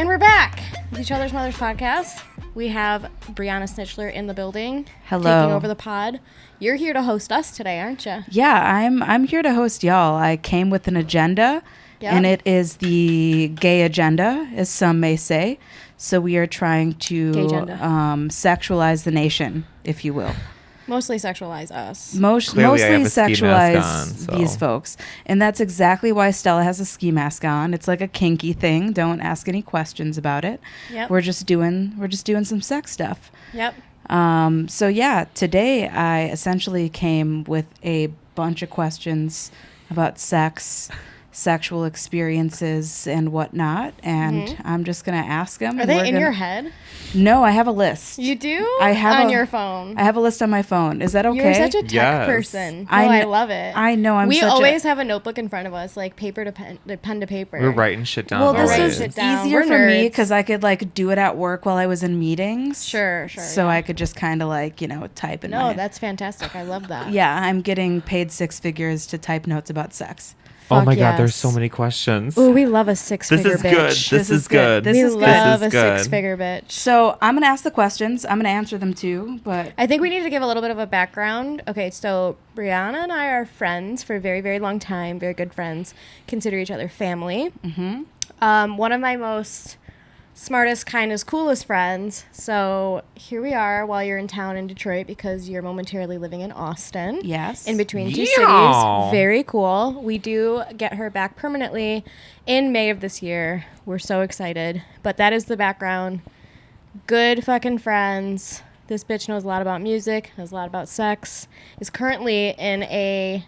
And we're back with Each Other's Mothers podcast. We have Brianna Snitchler in the building. Hello. Taking over the pod. You're here to host us today, aren't you? Yeah, I'm here to host y'all. I came with an agenda, and it is the gay agenda, as some may say. So we are trying to sexualize the nation, if you will. Mostly sexualize us. Mostly sexualize these folks. And that's exactly why Stella has a ski mask on. It's like a kinky thing. Don't ask any questions about it. Yep. We're just doing some sex stuff. Yep. So yeah, today I essentially came with a bunch of questions about sex, sexual experiences and whatnot, and I'm just gonna ask them. Are they in your head? No, I have a list. You do? I have on your phone. I have a list on my phone. Is that okay? You're such a tech person. I love it. I know. We always have a notebook in front of us, like paper to pen to paper. We're writing shit down. Well, this always. is easier for me because I could like do it at work while I was in meetings. Sure. So I could just kind of like type in. No, that's fantastic. I love that. Yeah, I'm getting paid 6 figures to type notes about sex. Oh my God, there's so many questions. Oh, we love a 6-figure bitch. This is good. We love a 6-figure bitch. So I'm going to ask the questions. I'm going to answer them too, but I think we need to give a little bit of a background. Okay, so Brianna and I are friends for a very, very long time. Very good friends. Consider each other family. Mm-hmm. One of my most smartest, kindest, coolest friends. So here we are while you're in town in Detroit because you're momentarily living in Austin. Yes. In between two cities. Very cool. We do get her back permanently in May of this year. We're so excited. But that is the background. Good fucking friends. This bitch knows a lot about music, knows a lot about sex, is currently in a...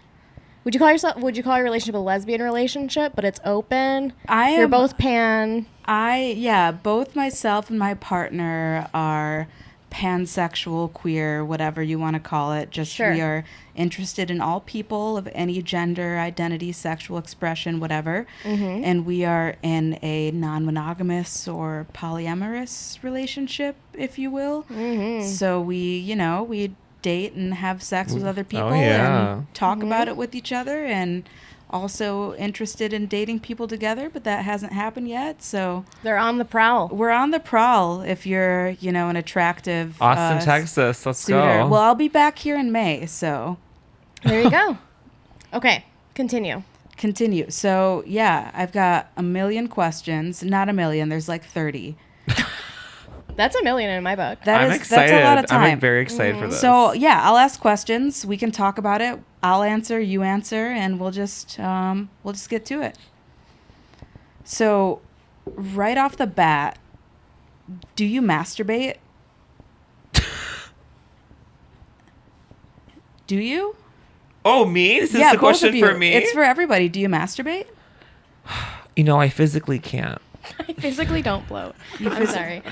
Would you call your relationship a lesbian relationship? But it's open. You're both pan. Both myself and my partner are pansexual, queer, whatever you want to call it. We are interested in all people of any gender, identity, sexual expression, whatever. Mm-hmm. And we are in a non-monogamous or polyamorous relationship, if you will. Mm-hmm. So we date and have sex with other people and talk about it with each other, and also interested in dating people together, but that hasn't happened yet. So they're on the prowl. We're on the prowl. If you're an attractive Austin, Texas, let's suitor. go. Well, I'll be back here in May, so there you go. Okay, continue. So yeah, I've got a million questions. Not a million, there's like 30. That's a million in my book. I'm excited. That's a lot of time. I'm very excited for this. So yeah, I'll ask questions. We can talk about it. I'll answer, you answer, and we'll just get to it. So, right off the bat, do you masturbate? Do you? Oh, me? This is the question for me? It's for everybody. Do you masturbate? I physically can't. I physically don't bloat. I'm sorry.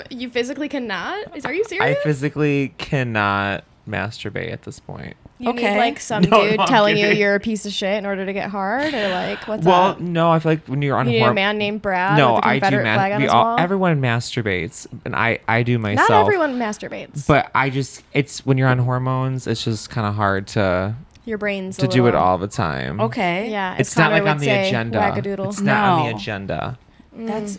You physically cannot? Are you serious? I physically cannot masturbate at this point. You need like some dude telling you you're a piece of shit in order to get hard, or like what's up? Well, no, I feel like when you're on you need a man named Brad. No, with a Confederate flag on his wall? Everyone masturbates, and I do myself. Not everyone masturbates, but it's when you're on hormones, it's just kind of hard to. Your brain's to do it all the time. Okay. Yeah, it's not like on the agenda. Wackadoodle. It's not on the agenda.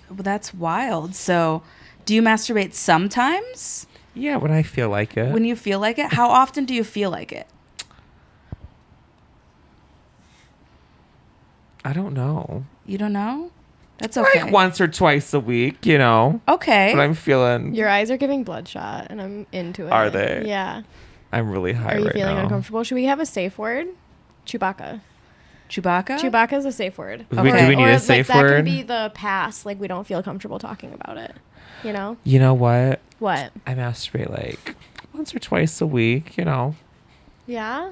That's wild. So, do you masturbate sometimes? Yeah, when I feel like it. When you feel like it? How often do you feel like it? I don't know. You don't know? That's okay. Like once or twice a week, Okay. But I'm feeling... Your eyes are giving bloodshot, and I'm into it. Are they? Yeah. I'm really high right now. Are you feeling uncomfortable? Should we have a safe word? Chewbacca. Chewbacca is a safe word. Do we need a safe word? That can be the past. Like, we don't feel comfortable talking about it. You know what? What? I masturbate like once or twice a week, Yeah?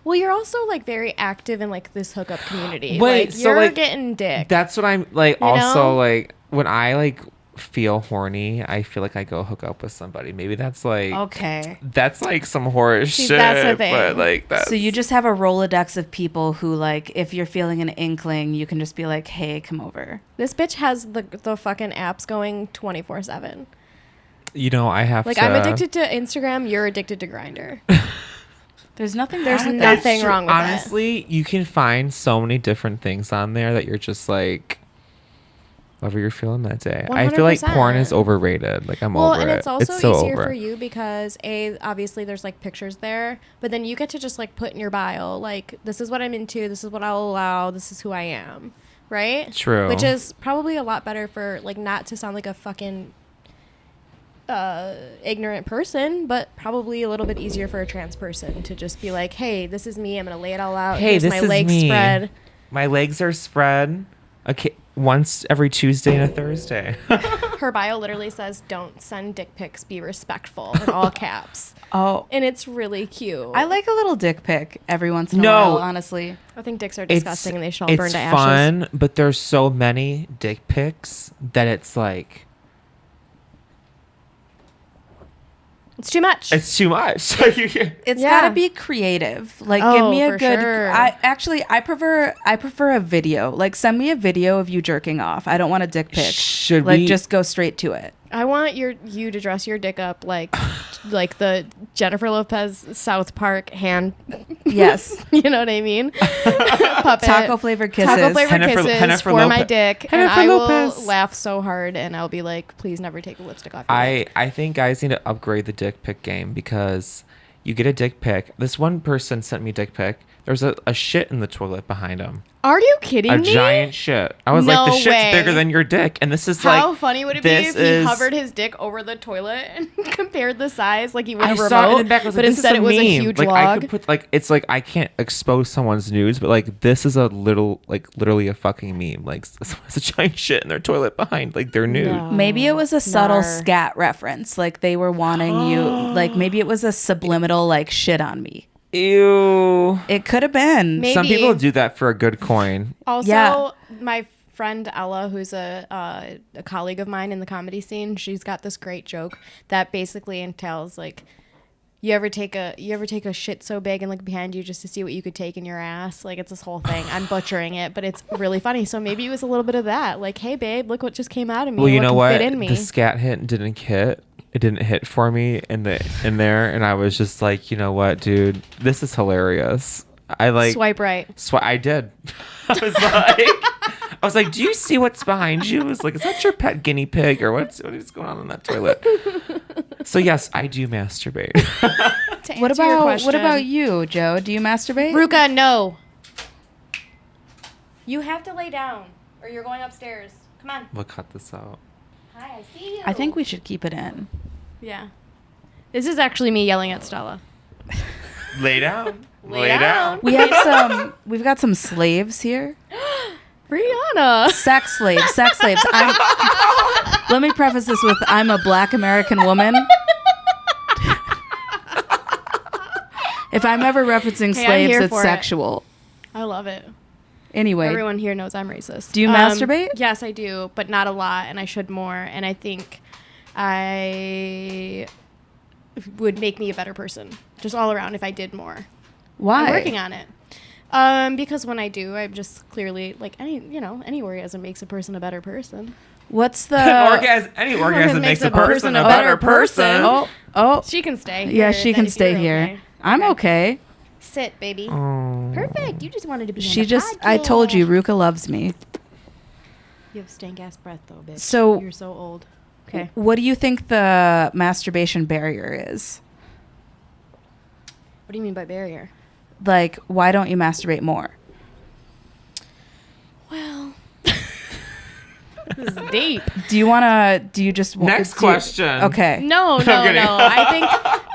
Well, you're also like very active in like this hookup community. Wait, like, so you're like getting dick. That's what I'm like. Also, like when I like feel horny, I feel like I go hook up with somebody. Maybe that's like that's like some horror shit. That's the thing. But like that. So you just have a Rolodex of people who like, if you're feeling an inkling, you can just be like, "Hey, come over." This bitch has the fucking apps going 24/7. I have like, I'm addicted to Instagram. You're addicted to Grindr. There's nothing nothing wrong with that. Honestly, you can find so many different things on there that you're just like, whatever you're feeling that day. 100%. I feel like porn is overrated. Like I'm over it. Well, and it's also so easier for you because obviously there's like pictures there, but then you get to just like put in your bio like this is what I'm into, this is what I'll allow, this is who I am, right? True. Which is probably a lot better for like not to sound like a fucking ignorant person, but probably a little bit easier for a trans person to just be like, hey, this is me, I'm gonna lay it all out. Hey, here's this my is legs me. spread. My legs are spread. Okay, once every Tuesday and a Thursday. Her bio literally says, don't send dick pics, be respectful, in all caps. Oh. And it's really cute. I like a little dick pic every once in a while, honestly. I think dicks are disgusting and they should all burn to ashes. It's fun, but there's so many dick pics that it's like... It's too much. It's too much. It's gotta be creative. Like, give me a good. Sure. I prefer a video. Like, send me a video of you jerking off. I don't want a dick pic. Just go straight to it. I want you to dress your dick up like the Jennifer Lopez South Park hand. Yes. You know what I mean? Puppet. Taco flavored kisses. Henna for my dick. And I will laugh so hard and I'll be like, please never take the lipstick off your dick. I think guys need to upgrade the dick pic game because you get a dick pic. This one person sent me a dick pic. There's a shit in the toilet behind him. Are you kidding me? A giant shit. I was like, the shit's bigger than your dick. And this is How funny would it be if he hovered his dick over the toilet and compared the size like he would a remote, saw it in the back, but instead it was a huge log? I could put it's like I can't expose someone's nudes, but like this is a little literally a fucking meme. Like someone has a giant shit in their toilet behind like their nude. No. Maybe it was a subtle scat reference. Like they were wanting you. Like maybe it was a subliminal like shit on me. Ew. It could have been. Maybe. Some people do that for a good coin. Also, my friend Ella, who's a colleague of mine in the comedy scene, she's got this great joke that basically entails like, you ever take a shit so big and look behind you just to see what you could take in your ass? Like it's this whole thing. I'm butchering it, but it's really funny. So maybe it was a little bit of that. Like, hey babe, look what just came out of me. Well, you know what? Fit in me. The scat hit didn't hit. It didn't hit for me in there, and I was just like, you know what, dude, this is hilarious. I like swipe right. I did. I was like, do you see what's behind you? It's like, is that your pet guinea pig or what is going on in that toilet? So yes, I do masturbate. What about you, Joe? Do you masturbate? Ruka, no. You have to lay down, or you're going upstairs. Come on. We'll cut this out. Hi, I see you. I think we should keep it in. Yeah. This is actually me yelling at Stella. Lay down. Lay down. We've got some slaves here. Brianna. Sex slaves. Let me preface this with I'm a Black American woman. If I'm ever referencing slaves, it's sexual. I love it. Anyway. Everyone here knows I'm racist. Do you masturbate? Yes, I do, but not a lot, and I should more. And I think I would make me a better person, just all around, if I did more. Why? I'm working on it. Because when I do, I'm just clearly, like, any orgasm makes a person a better person. What's the... Any orgasm makes a person a better person. Oh. She can stay here. Yeah, she can stay here. Okay. I'm okay. Sit, baby. Oh. Perfect. You just wanted to be on the podcast. I told you, Ruka loves me. You have stank ass breath, though, bitch. So you're so old. Okay. What do you think the masturbation barrier is? What do you mean by barrier? Like, why don't you masturbate more? Well, this is deep. Do you just want... Next question. Okay. No.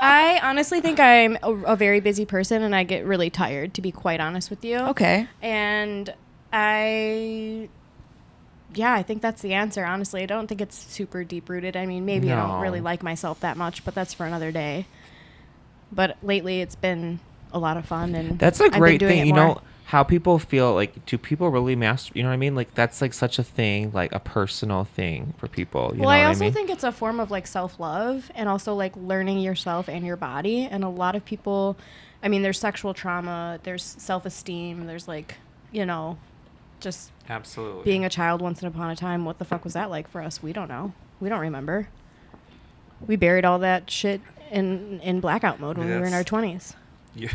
I honestly think I'm a very busy person and I get really tired, to be quite honest with you. Okay. And I think that's the answer, honestly. I don't think it's super deep-rooted. I mean, maybe I don't really like myself that much, but that's for another day. But lately it's been a lot of fun, and that's a great thing. You know how people feel, like, do people really masturbate? You know what I mean? Like, that's like such a thing, like a personal thing for people. You know I what also I mean? think it's a form of like self-love and also like learning yourself and your body. And a lot of people, I mean, there's sexual trauma, there's self-esteem, there's like, just absolutely being a child once upon a time. What the fuck was that like for us? We don't know. We don't remember. We buried all that shit in blackout mode when we were in our 20s. Yeah.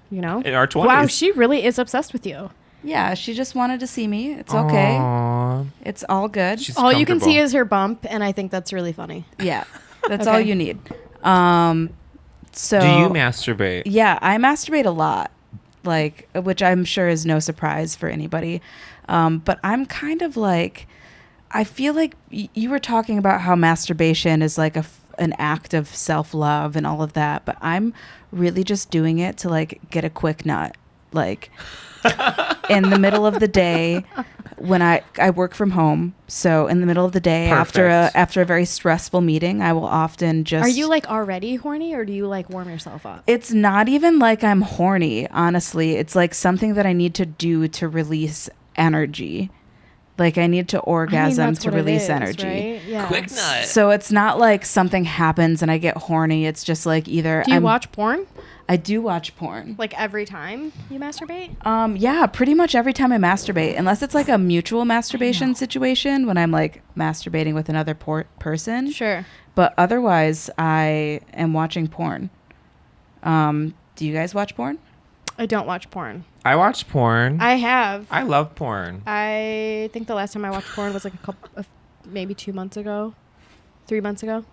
In our 20s. Wow, she really is obsessed with you. Yeah, she just wanted to see me. It's okay. Aww, Yeah. It's all good. She's all you can see is her bump, and I think that's really funny. Yeah. That's all you need. So do you masturbate? Yeah, I masturbate a lot. Like, which I'm sure is no surprise for anybody. But I'm kind of like, I feel like you were talking about how masturbation is like an act of self-love and all of that, but I'm really just doing it to like get a quick nut. Like in the middle of the day when I work from home. So in the middle of the day after a very stressful meeting, I will often just... Are you like already horny, or do you like warm yourself up? It's not even like I'm horny, honestly. It's like something that I need to do to release energy. Like I need to orgasm to release energy. Right? Yeah. Quick nut. So it's not like something happens and I get horny. It's just like either... Do you watch porn? I do watch porn. Like every time you masturbate? Yeah, pretty much every time I masturbate, unless it's like a mutual masturbation situation when I'm like masturbating with another person. Sure. But otherwise, I am watching porn. Do you guys watch porn? I don't watch porn. I watch porn. I have. I love porn. I think the last time I watched porn was like maybe 2 months ago, 3 months ago,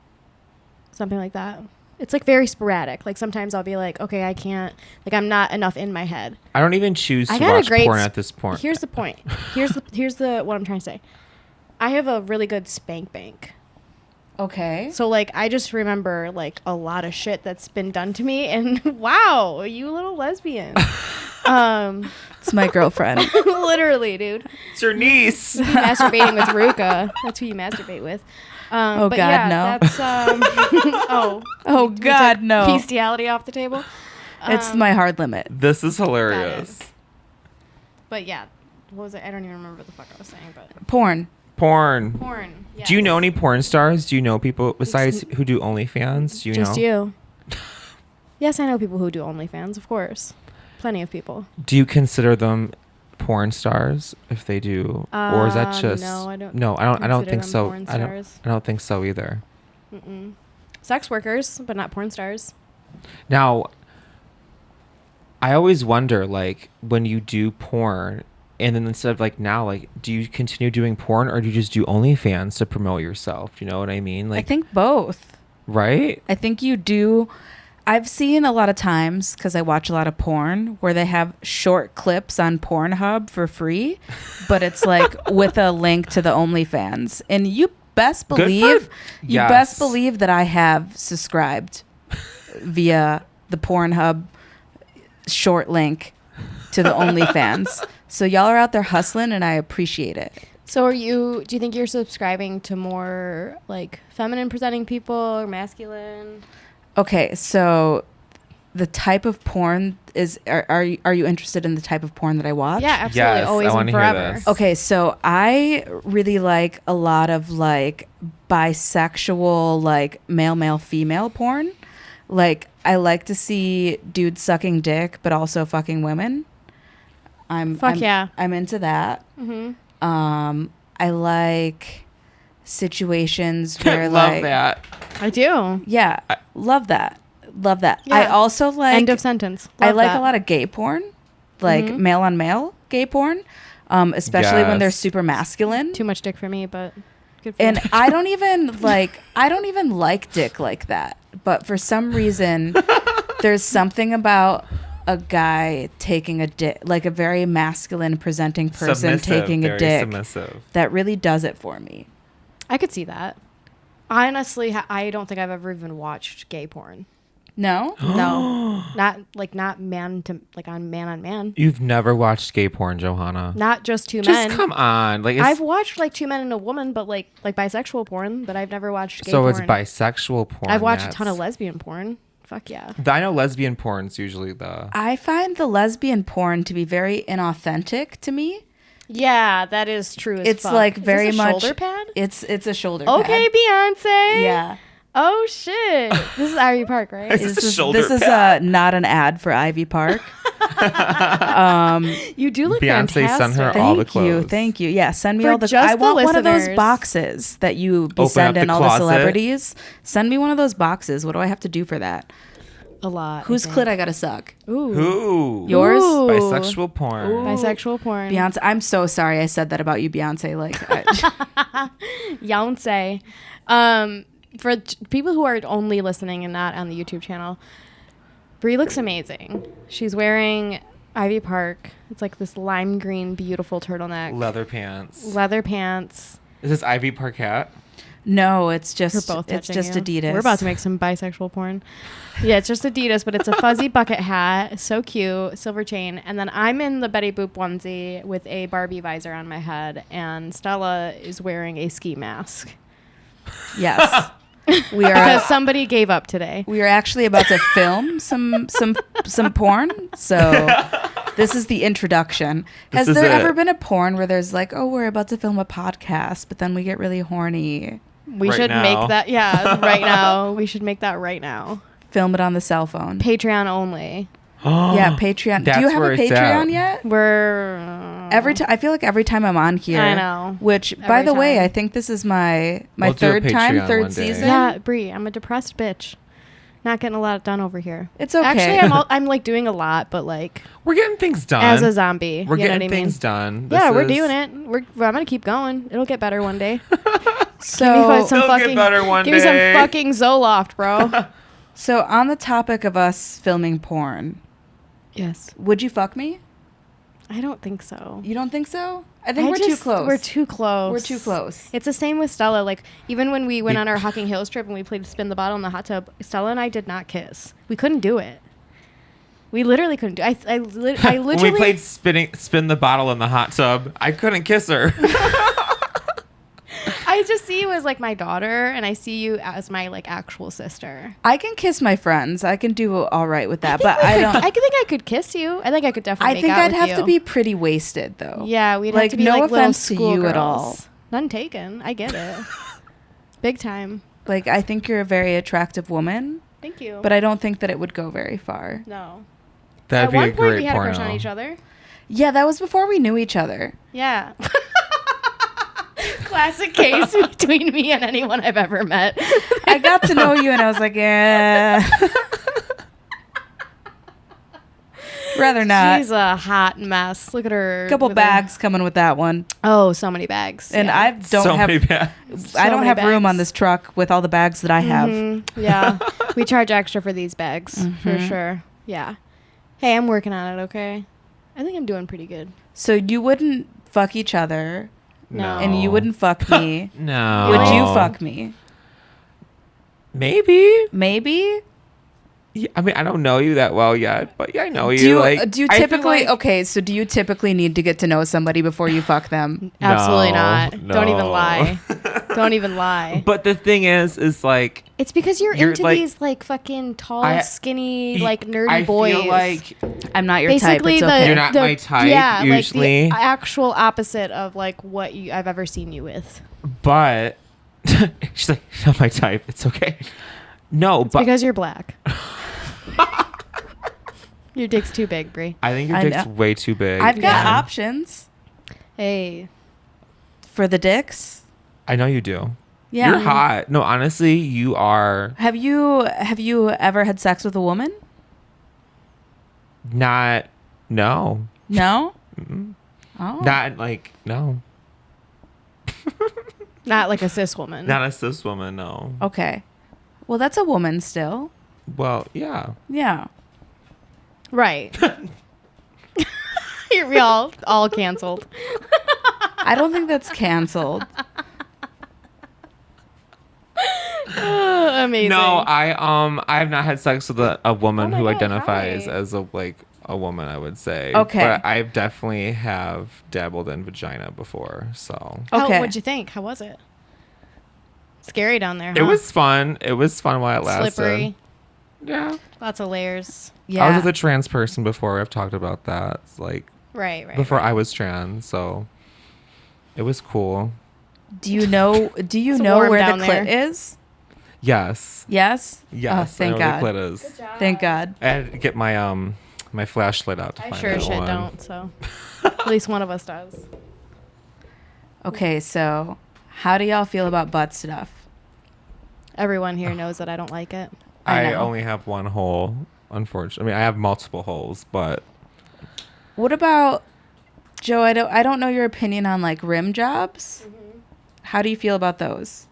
something like that. It's like very sporadic. Like sometimes I'll be like, okay, I can't, like I'm not enough in my head. I don't even choose to watch porn at this point. Here's the point. Here's the what I'm trying to say. I have a really good spank bank. Okay. So like I just remember like a lot of shit that's been done to me, and wow, you little lesbian. It's my girlfriend. Literally, dude. It's your niece. Masturbating with Ruka. That's who you masturbate with. Oh but God, yeah, no. That's oh God, no. Bestiality off the table. It's my hard limit. This is hilarious. But yeah, what was it? I don't even remember what the fuck I was saying. But Porn. Yes. Do you know any porn stars? Do you know people besides who do OnlyFans? Do you Just know? you. Yes, I know people who do OnlyFans, of course. Plenty of people. Do you consider them porn stars if they do, or is that just no? I don't. No, I don't think so. Porn I stars. don't think so either. Mm-mm. Sex workers, but not porn stars. Now, I always wonder, like, when you do porn, and then instead of like now, like, do you continue doing porn or do you just do OnlyFans to promote yourself? Do you know what I mean? Like, I think both. Right? I think you do. I've seen a lot of times, because I watch a lot of porn, where they have short clips on Pornhub for free, but it's like with a link to the OnlyFans. And you best believe that I have subscribed via the Pornhub short link to the OnlyFans. So y'all are out there hustling, and I appreciate it. So do you think you're subscribing to more like feminine presenting people or masculine? Okay, so the type of porn is... Are you interested in the type of porn that I watch? Yeah, absolutely. Yes, always and forever. Okay, so I really like a lot of like bisexual, like male, female porn. Like I like to see dudes sucking dick, but also fucking women. I'm into that. Mm-hmm. I like situations where love like... that. I do. Yeah, love that. Yeah. I also like... End of sentence. I like a lot of gay porn, like male on male gay porn, especially when they're super masculine. Too much dick for me, but good for and you. I don't even like dick like that. But for some reason, there's something about a guy taking a dick, like a very masculine presenting person taking a dick, that really does it for me. I could see that. Honestly, I don't think I've ever even watched gay porn. No? No. Not man to, like on man. You've never watched gay porn, Johanna? Not just two men. Just come on. Like I've watched like two men and a woman, but like bisexual porn, but I've never watched gay porn. So it's bisexual porn. I've watched a ton of lesbian porn. Fuck yeah. I know lesbian porn's usually the... I find the lesbian porn to be very inauthentic to me. Yeah, that is true as it's fuck. Like very much shoulder pad? It's a shoulder pad. Okay, Beyonce. Yeah. Oh shit. This is Ivy Park, right? This is not an ad for Ivy Park. You do look Beyonce fantastic. send her all the clothes. Thank you. Yeah, send me For all the... just I want the one of those listeners. boxes that you be Open up sending the all the closet. celebrities. Send me one of those boxes. What do I have to do for that? A lot. Whose clit I gotta suck? Ooh. Who? Yours? Bisexual porn. Bisexual porn. Beyonce. I'm so sorry I said that about you, Beyonce. Like, Beyonce. For people who are only listening and not on the YouTube channel, Brie looks amazing. She's wearing Ivy Park. It's like this lime green, beautiful turtleneck. Leather pants. Is this Ivy Park hat? no, it's just We're both it's touching just you. Adidas. We're about to make some bisexual porn. Yeah, it's just Adidas, but it's a fuzzy bucket hat. So cute. Silver chain. And then I'm in the Betty Boop onesie with a Barbie visor on my head. And Stella is wearing a ski mask. Yes. We are Because somebody gave up today. we are actually about to film some porn. So this is the introduction. Has This is there it. ever been a porn where there's like, oh, we're about to film a podcast, but then we get really horny? We Right should now. make that. Yeah, right now. We should make that right now. Film it on the cell phone. Patreon only. Yeah, Patreon. Do That's you have where a it's Patreon at. yet? We're Every time I feel like every time I'm on here, I know. Which, by Every the way, time. I think this is my We'll do a third time, Patreon one third day. season. Yeah, Brie, I'm a depressed bitch. Not getting a lot done over here. It's okay. Actually, I'm like doing a lot, but like We're getting things done. as a zombie. We're you know getting what I mean? things done. Yeah, This we're is- doing it. I'm gonna keep going. It'll get better one day. So, It'll get better one give me day. some fucking Zoloft, bro. so on the topic of us filming porn, Yes. would you fuck me? I don't think so. You don't think so? I think we're too close. We're too close. We're too close. It's the same with Stella. Like, even when we went on our Hocking Hills trip and we played Spin the Bottle in the hot tub, Stella and I did not kiss. We couldn't do it. We literally couldn't do it. I literally... When we played spin the bottle in the hot tub, I couldn't kiss her. I just see you as, like, my daughter, and I see you as my, like, actual sister. I can kiss my friends. I can do all right with that, but I don't. I think I could kiss you. I think I could definitely I make think out I'd with have you. to be pretty wasted, though. Yeah, we'd Like, have to be no like offense to little you at schoolgirls. all. None taken. I get it. Big time. Like, I think you're a very attractive woman, Thank you. but I don't think that it would go very far. No. That'd At be one a point, great we had porno. a crush on each other. Yeah, that was before we knew each other. Yeah. Classic case between me and anyone I've ever met. I got to know you, and I was like, yeah. Rather not. She's a hot mess. Look at her. Couple with bags coming with that one, Oh, so many bags. and yeah. I don't so have. many bags. I So don't many have room bags. on this truck with all the bags that I have. Mhm. Yeah. We charge extra for these bags for Mhm. sure. Yeah. Hey, I'm working on it. Okay. I think I'm doing pretty good. So you wouldn't fuck each other, No. and you wouldn't fuck me. No. Would you fuck me? Maybe. Maybe. Yeah, I mean, I don't know you that well yet, but yeah, I know you. Do you, like, do you I feel typically like- okay? So do you typically need to get to know somebody before you fuck them? Absolutely No, not. Don't even no. lie. Don't even lie. But the thing is like It's because you're You're, into like- these like fucking tall, I- skinny, like nerdy I boys. feel like I'm not your Basically, type. It's okay. You're not my type, Yeah, usually. like the actual opposite of like what I've ever seen you with. but she's like, not my type. It's okay. No, It's but because you're black. Your dick's too big, Brie. I think your I dick's know. way too big. I've got Yeah. options Hey. for the dicks. I know you do. Yeah. You're hot. No, honestly, you are Have you ever had sex with a woman? not. No, No. Mm-mm. Oh. Not like no. Not like a cis woman. Not a cis woman. No. Okay. Well, that's a woman still. Well, yeah. Yeah. Right. You're all canceled. I don't think that's canceled. Amazing. No, I have not had sex with a woman Oh my who God, identifies hi. as a woman, I would say. Okay. But I definitely have dabbled in vagina before, so Okay. What'd you think? How was it? Scary down there, huh? it was fun. It was fun while it lasted. slippery. Yeah. Lots of layers. Yeah. I was with a trans person before. I've talked about that. It's like Right. before I was trans, so it was cool. Do you know It's where warm the down clit there. is? Yes. Yes. Yes. Oh, I thank know God. where the clit is. Thank God. I had to get my my flashlight out to I find sure that shit one. don't, so at least one of us does. Okay, so how do y'all feel about butt stuff? Everyone here knows that I don't like it. I only have one hole, unfortunately. I mean, I have multiple holes, but... What about, Joe, I don't know your opinion on, like, rim jobs. Mm-hmm. How do you feel about those?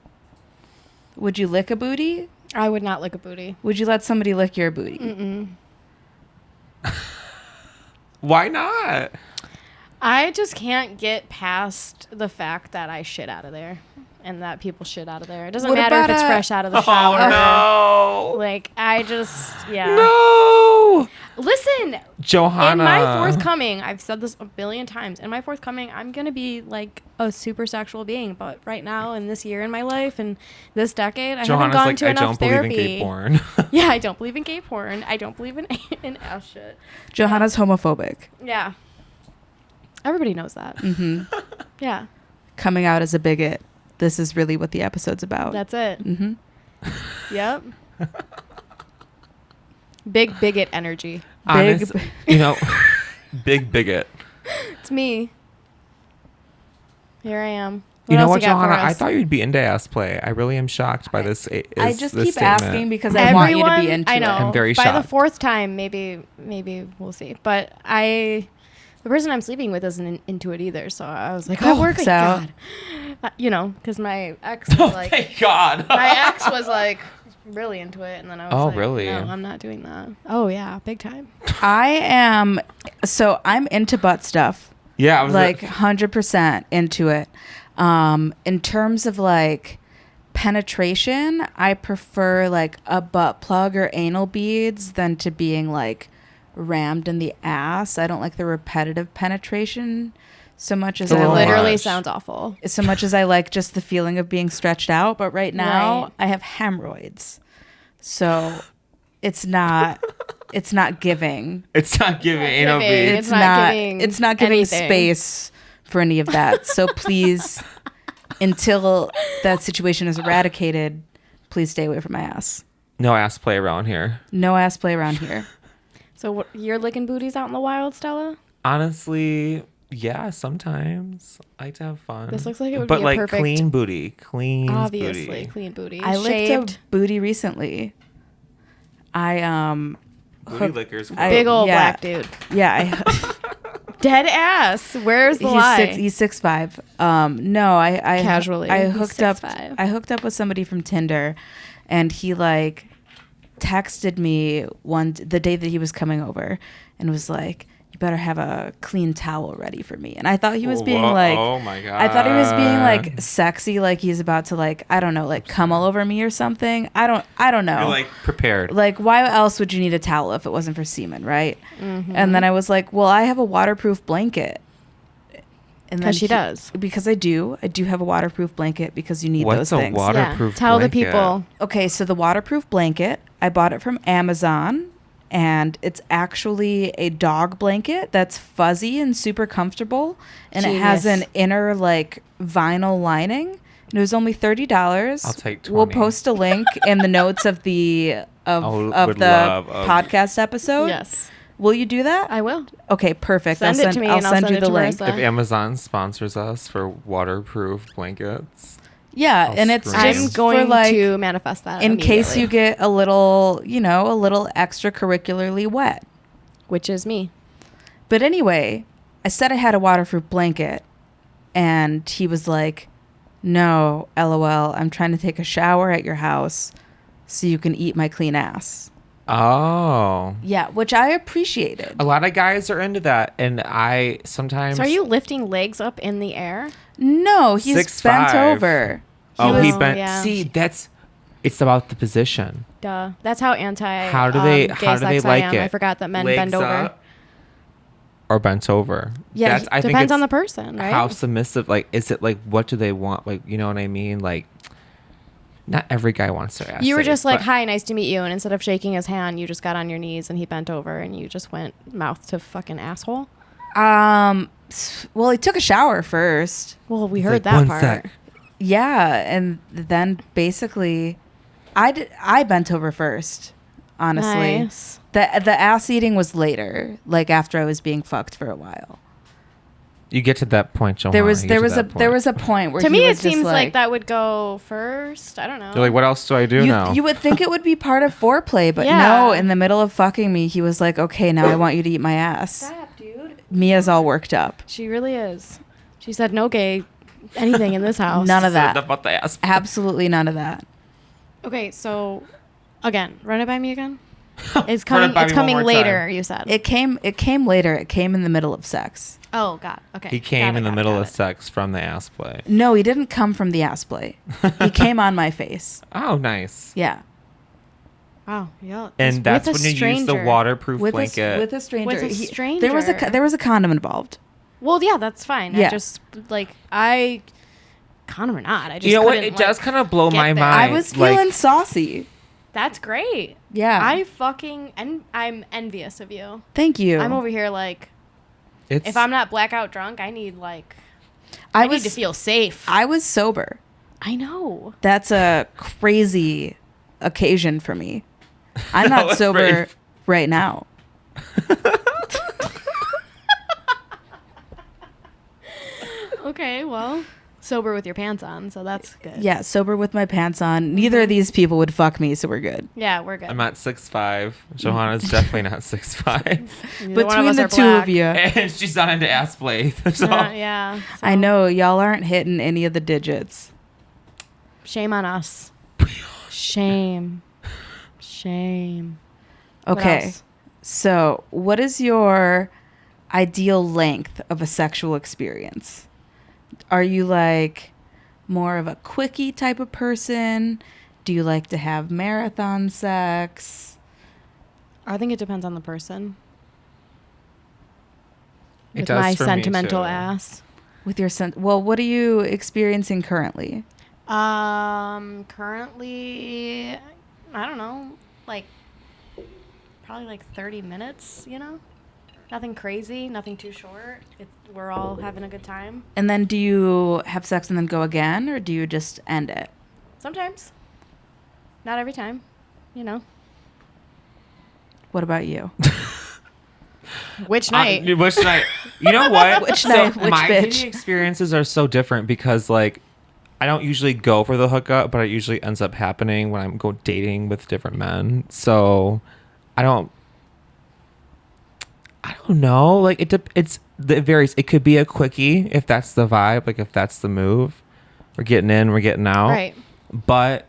Would you lick a booty? I would not lick a booty. Would you let somebody lick your booty? Mm-mm. Why not? I just can't get past the fact that I shit out of there and that people shit out of there. It doesn't matter if it's fresh out of the shower. Oh, no. Like, I just, yeah. No. Listen, Johanna. in my forthcoming, I've said this a billion times, in my forthcoming, I'm going to be like a super sexual being. But right now, in this year in my life and this decade, I haven't gone to enough therapy. I don't believe in gay porn. Yeah, I don't believe in gay porn. I don't believe in ass shit. Johanna's homophobic. Yeah. Everybody knows that. Mm-hmm. Yeah. Coming out as a bigot. This is really what the episode's about. That's it. Mm-hmm. Yep. Big bigot energy. Honest, big bigot. It's me. Here I am. You know what, Johanna? I thought you'd be into ass play. I really am shocked by this. I just keep statement. asking because I want you to be into it. I know. I'm very By shocked. the fourth time, maybe we'll see. But the person I'm sleeping with isn't into it either. So I was like, that works out. Because my ex was like, thank God. my ex was like really into it, and then I was like, really? No, I'm not doing that. Oh yeah, big time. I'm into butt stuff. Yeah, I was like 100% into it. In terms of like penetration, I prefer like a butt plug or anal beads than to being like rammed in the ass. I don't like the repetitive penetration so much as I literally sounds awful. So much as I like just the feeling of being stretched out. But right now I have hemorrhoids, so it's not giving. It's not giving anal beads. It's not giving space for any of that. So please, until that situation is eradicated, please stay away from my ass. No ass play around here. No ass play around here. So you're licking booties out in the wild, Stella? Honestly, yeah, sometimes. I like to have fun. This looks like it would be a like perfect... clean booty. Obviously, clean booty. I licked a booty recently. Booty lickers. Big old black dude. Yeah. Dead ass. Where's the lie? He's 6'5". No, I casually. I hooked up with somebody from Tinder, and he like texted me the day that he was coming over, and was like, "You better have a clean towel ready for me." And I thought he was being like, oh my God. I thought he was being like sexy, like he's about to like, I don't know, like come all over me or something. I don't know. You're like prepared. Like, why else would you need a towel if it wasn't for semen, right? Mm-hmm. And then I was like, well, I have a waterproof blanket. Because she does. Because I do have a waterproof blanket because you need those things. What's a waterproof Tell blanket? the people. Okay, so the waterproof blanket, I bought it from Amazon, and it's actually a dog blanket that's fuzzy and super comfortable, and Genius. It has an inner like vinyl lining. And it was only $30. I'll take 20. We'll post a link in the notes of the podcast episode. Yes. Will you do that? I will. Okay, perfect. Send it to me, I'll send you the link. Marissa. If Amazon sponsors us for waterproof blankets. Yeah, and it's scream. I'm going to manifest that in case you get a little extracurricularly wet. Which is me. But anyway, I said I had a waterproof blanket, and he was like, "No, LOL, I'm trying to take a shower at your house so you can eat my clean ass." Oh. Yeah, which I appreciated. A lot of guys are into that, and I sometimes... So are you lifting legs up in the air? No, he's 6'5". bent over. He bent... Yeah. See, it's about the position. Duh. That's how anti How do they like it? I forgot that men Legs bend over. up or bent over. Yeah, I think depends it's on the person, right? How submissive, like, is it like, what do they want? Like, you know what I mean? Like, not every guy wants their ass. You were just like, but- "Hi, nice to meet you," and instead of shaking his hand, you just got on your knees and he bent over and you just went mouth to fucking asshole. Well, he took a shower first. Well, we It's heard like, that "One part. sec." Yeah, and then basically, I bent over first. Honestly, Nice. the ass eating was later, like after I was being fucked for a while. You get to that point, Johanna. There was a point where to he me was it seems just like that would go first. I don't know. You're like, what else do I do now? You would think it would be part of foreplay, but Yeah. no. In the middle of fucking me, he was like, "Okay, now I want you to eat my ass." Stop, dude. Mia's all worked up. She really is. She said no gay anything in this house. None of that. About the ass. Absolutely none of that. Okay, so again, run it by me again. It's Run it coming. by It's me one coming more later. time. You said. It came later. It came in the middle of sex. Oh God. Okay. He came Got in the it, middle got of it. sex from the ass play. No, he didn't come from the ass play. He came on my face. Oh, nice. Yeah. Wow. Yeah. And that's when you use the waterproof blanket. With a stranger. With a stranger. There was a condom involved. Well, yeah, that's fine. Yeah. I just condom or not. I just. You know what? couldn't, It does kind of blow get my there. mind. I was feeling saucy. That's great. Yeah. I'm envious of you. Thank you. I'm over here like, It's, if I'm not blackout drunk, I need like, I need to feel safe. I was sober. I know. That's a crazy occasion for me. I'm not was sober brave. right now. Okay, well, sober with your pants on, so that's good. Yeah, sober with my pants on. Neither of these people would fuck me, so we're good. Yeah, we're good. I'm at 6'5". Johanna's definitely not 6'5". Neither one Between us the are two black. of you. And she's not into ass play. So. Yeah. I so know y'all aren't hitting any of the digits. Shame on us. Shame. Shame. What Okay. else? So, what is your ideal length of a sexual experience? Are you like more of a quickie type of person? Do you like to have marathon sex? I think it depends on the person. It With does my for me, sentimental too. ass. With your well, what are you experiencing currently? Currently, I don't know, like probably like 30 minutes, you know? Nothing crazy, nothing too short. We're all having a good time. And then do you have sex and then go again, or do you just end it? Sometimes. Not every time, you know. What about you? Which night? Which night? You know what? Which night? Which my bitch? dating experiences are so different because, like, I don't usually go for the hookup, but it usually ends up happening when I'm dating with different men. So I don't know. Like it varies. It could be a quickie if that's the vibe, like if that's the move. We're getting in, we're getting out. Right. But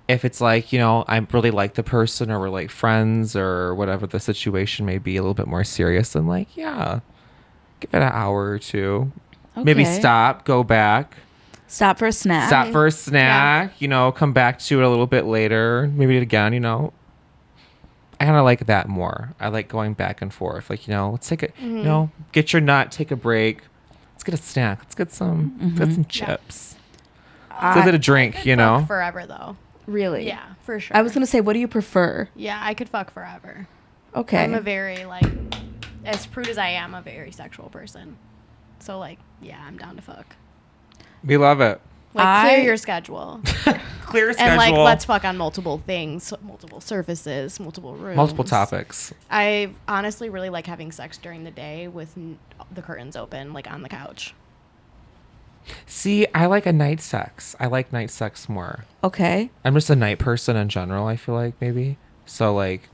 if it's like, you know, I really like the person or we're like friends or whatever the situation may be, a little bit more serious, then like, yeah, give it an hour or two. Maybe Okay. stop, go back. Stop for a snack. Stop for a snack, you know, come back to it a little bit later. Maybe it again, you know. I kind of like that more. I like going back and forth. Like, you know, let's take a, you know, get your nut, take a break. Let's get a snack. Let's get some chips. Let's get a drink, you know. Fuck forever though. Really? Yeah, for sure. I was gonna say, what do you prefer? Yeah, I could fuck forever. Okay. I'm a very like, as prude as I am, a very sexual person. So like, yeah, I'm down to fuck. We love it. Like clear your schedule. Clear schedule. And like, let's fuck on multiple things, multiple surfaces, multiple rooms. Multiple topics. I honestly really like having sex during the day with the curtains open, like on the couch. See, I like a night sex. I like night sex more. Okay. I'm just a night person in general, I feel like, maybe. So, like,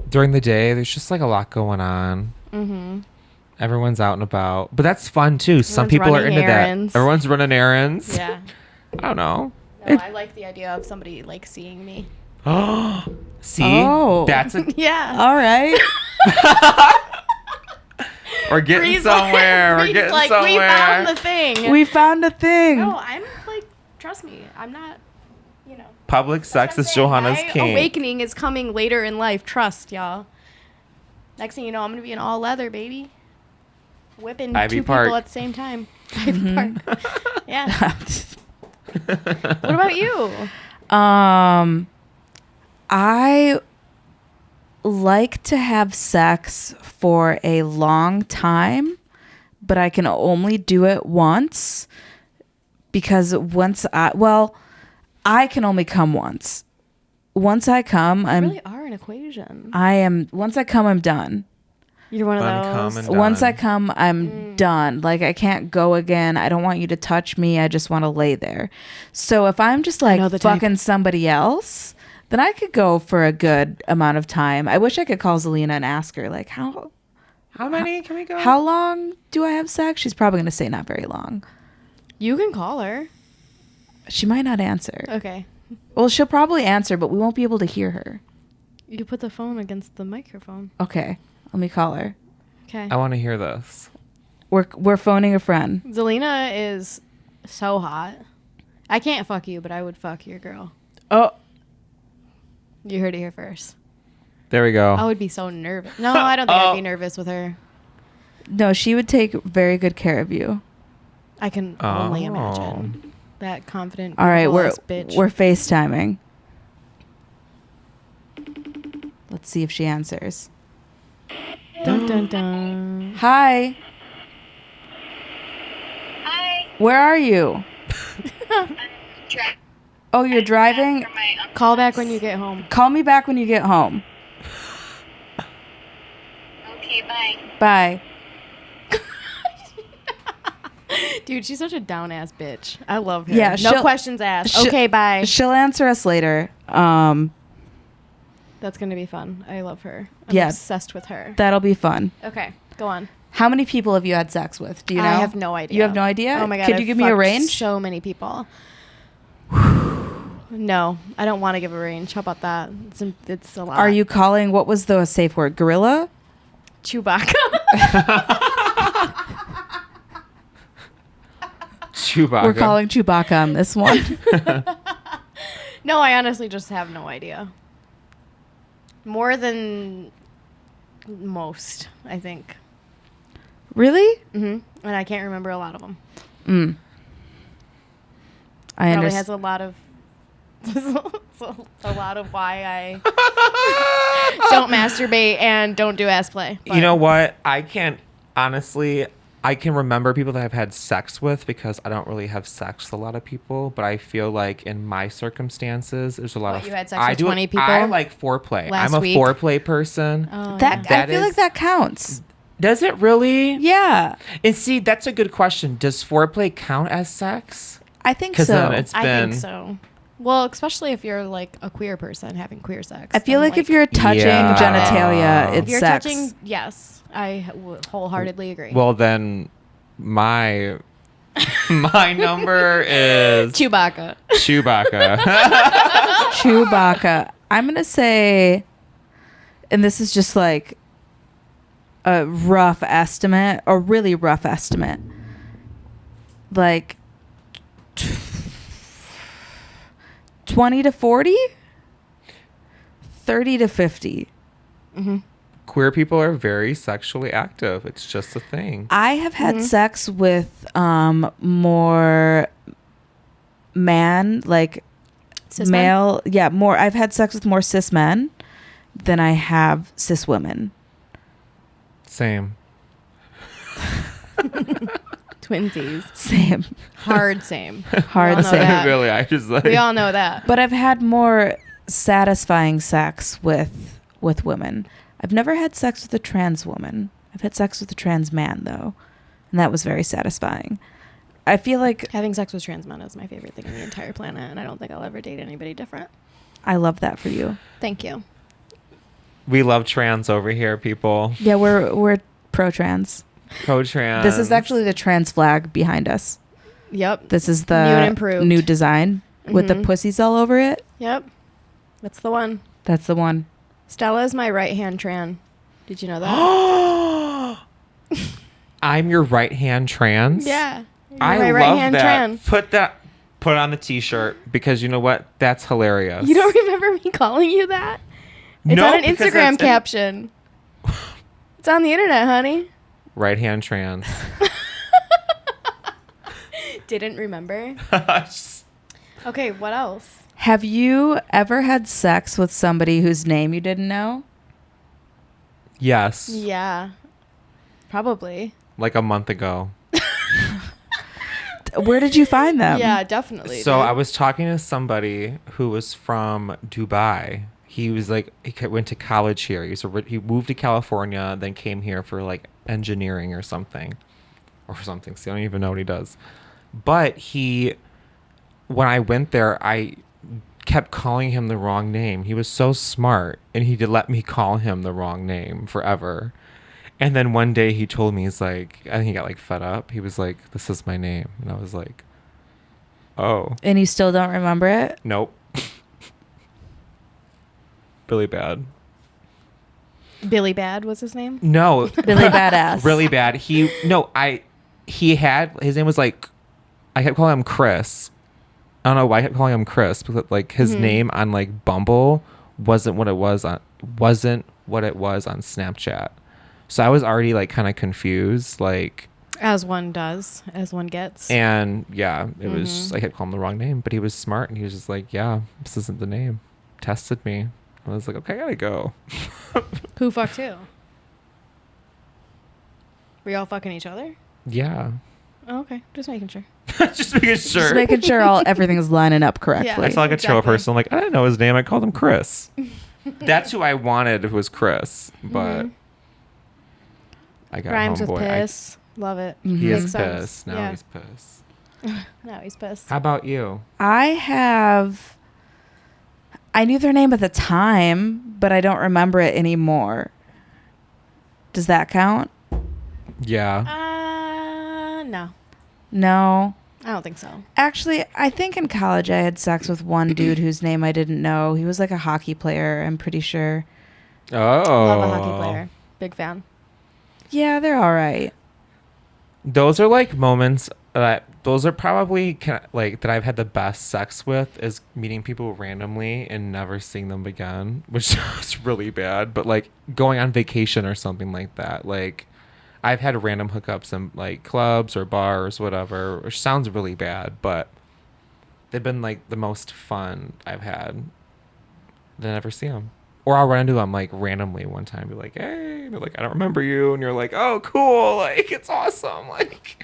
during the day, there's just, like, a lot going on. Mm-hmm. Everyone's out and about. But that's fun, too. Some Everyone's people are running into errands. that. Everyone's running errands. Yeah. I don't know. No, I like the idea of somebody, like, seeing me. See? Oh. That's a... Yeah. All right. We're getting Bree's somewhere. We're Bree's getting like, somewhere. we found the thing. We found a thing. No, I'm like, trust me, I'm not, you know. Public sex is Johanna's My king. awakening is coming later in life. Trust, y'all. Next thing you know, I'm going to be in all leather, baby. Whipping Ivy two Park. people at the same time. Ivy Park. Yeah. What about you? I like to have sex for a long time, but I can only do it once because I can only come once. Once I come, You really are an equation. once I come, I'm done. You're one of Uncome those. and Once I done. come, I'm done. Like, I can't go again. I don't want you to touch me. I just want to lay there. So if I'm just like know the type. fucking somebody else, then I could go for a good amount of time. I wish I could call Zelina and ask her, like, how many can we go? how long do I have sex? She's probably going to say not very long. You can call her. She might not answer. Okay. Well, she'll probably answer, but we won't be able to hear her. You put the phone against the microphone. Okay. Let me call her. Okay. I want to hear this. We're phoning a friend. Zelina is so hot. I can't fuck you, but I would fuck your girl. Oh, You heard it here first. There we go. I would be so nervous. No, I don't think I'd be nervous with her. no, she would take very good care of you. I can only imagine. That confident, All right, we're bitch. FaceTiming. Let's see if she answers. Dun, dun, dun. Hi. Hi. Where are you? Oh, you're driving? Call back when you get home. Call me back when you get home. Okay, bye. Bye. Dude, she's such a down ass bitch. I love her. Yeah, no she'll- questions asked. she'll- Okay, bye. She'll answer us later. That's gonna be fun. I love her. I'm Yeah. obsessed with her. That'll be fun. Okay, go on. How many people have you had sex with? Do you know? I have no idea. You have no idea? Oh my god. Could I've you give me a fucked range? So many people. No, I don't want to give a range. How about that? It's a lot. Are you calling, what was the safe word? Gorilla? Chewbacca? Chewbacca. We're calling Chewbacca on this one. No, I honestly just have no idea. More than most, I think. Really? And I can't remember a lot of them. I Probably understand. has a lot of a lot of why I don't masturbate and don't do ass play. You know what? I can't, honestly, I can remember people that I've had sex with because I don't really have sex with a lot of people, but I feel like in my circumstances, there's a lot What, of... you had sex I with do 20 people? I like foreplay. Last I'm a week? foreplay person. Oh, That, yeah. I feel like that counts. Does it really? Yeah. And see, that's a good question. Does foreplay count as sex? I think Because so. then it's I been... think so. Well, especially if you're like a queer person having queer sex. I feel then, like if you're touching Yeah. genitalia, if it's you're sex. touching, yes, I wholeheartedly agree. Well, then my number is Chewbacca. Chewbacca. Chewbacca. I'm going to say, and this is just like a rough estimate, a really rough estimate, like 20 to 40, 30 to 50. Queer people are very sexually active. It's just a thing. I have had sex with more man, like Cis male. Yeah, more. I've had sex with more cis men than I have cis women. Same. Twinsies. Same. Hard same. Hard We all know same. that. Really, I just like... We all know that. But I've had more satisfying sex with women. I've never had sex with a trans woman. I've had sex with a trans man though, and that was very satisfying. I feel like Having sex with trans men is my favorite thing on the entire planet, and I don't think I'll ever date anybody different. I love that for you. Thank you. We love trans over here, people. Yeah, we're pro trans. Co-trans. This is actually the trans flag behind us. Yep. This is New and the improved. new design with the pussies all over it. Yep. That's the one. That's the one. Stella is my right hand tran. Did you know that? I'm your right-hand trans? Yeah. You're I my love right hand that. tran. Put it on the t-shirt because you know what? That's hilarious. You don't remember me calling you that? It's No, on an because Instagram that's caption. It's on the internet, honey. Right-hand trans. Didn't remember. Okay, what else? Have you ever had sex with somebody whose name you didn't know? Yes. Yeah. Probably. Like a month ago. Where did you find them? Yeah, definitely. So dude. I was talking to somebody who was from Dubai. He was like, went to college here. He moved to California, then came here for like engineering or something. See, I don't even know what he does. But when I went there, I kept calling him the wrong name. He was so smart, and he did let me call him the wrong name forever. And then one day he told me, he's like, I think he got like fed up. He was like, "This is my name." And I was like, "Oh." And you still don't remember it? Nope. Really bad. Billy Bad was his name? No. Billy Badass. Really bad. His name was like, I kept calling him Chris. I don't know why I kept calling him Chris, but like his name on like Bumble wasn't what it was on Snapchat. So I was already like kind of confused, like As one does, as one gets. And yeah, it was just, I kept calling him the wrong name, but he was smart and he was just like, yeah, this isn't the name. Tested me. I was like, okay, I gotta go. Who fucked who? Were y'all fucking each other? Yeah. Oh, okay. Just making sure. Just making sure. Just making sure everything's lining up correctly. Yeah. I saw like a chill person. I'm like, I didn't know his name. I called him Chris. That's who I wanted was Chris, but I got Rhymes with homeboy. piss. Love it. He is Makes sense. pissed. Now Yeah. he's pissed. Now he's pissed. How about you? I knew their name at the time, but I don't remember it anymore. Does that count? Yeah. No. No. I don't think so. Actually, I think in college I had sex with one dude whose name I didn't know. He was like a hockey player, I'm pretty sure. Oh. Love a hockey player. Big fan. Yeah, they're all right. Those are like moments those are probably like that I've had the best sex with, is meeting people randomly and never seeing them again, which sounds really bad, but like going on vacation or something like that. Like I've had random hookups in like clubs or bars, whatever, which sounds really bad, but they've been like the most fun I've had. Then I never see them. Or I'll run into them like randomly one time, be like, hey, and they're like, I don't remember you. And you're like, oh, cool. Like, it's awesome. Like,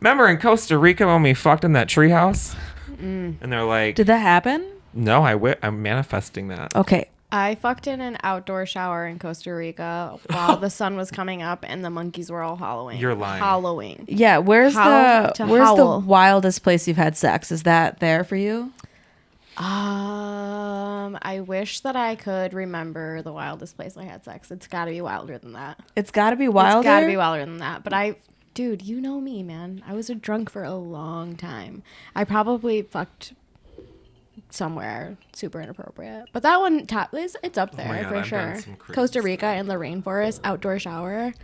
remember in Costa Rica when we fucked in that treehouse? And they're like, Did that happen? no, I'm manifesting that. Okay. I fucked in an outdoor shower in Costa Rica while the sun was coming up and the monkeys were all howling. You're lying. Howling. Yeah, where's To the howl. wildest place you've had sex? Is that there for you? I wish that I could remember the wildest place I had sex. It's got to be wilder than that. It's got to be wilder. It's got to be wilder than that. But dude, you know me, man. I was a drunk for a long time. I probably fucked somewhere super inappropriate. But that one it's up there God, for I've done sure. some crazy Costa Rica in the rainforest, outdoor shower.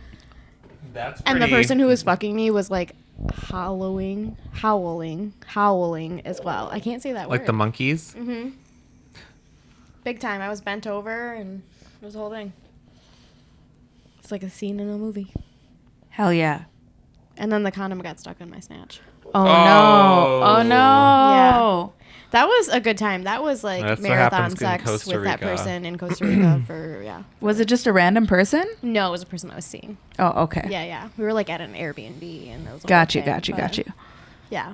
That's And the person who was fucking me was like howling as well. I can't say that word. like the monkeys. Big time. I was bent over and it was the whole thing. It's like a scene in a movie. Hell yeah. And then the condom got stuck in my snatch. Oh, no. Oh no. Yeah. That was a good time. That was like That's what marathon happens in sex Costa with that Rica. person in Costa Rica for, yeah. Was it just a random person? No, it was a person I was seeing. Oh, okay. Yeah. We were like at an Airbnb and it was a Got whole you. thing, but Yeah.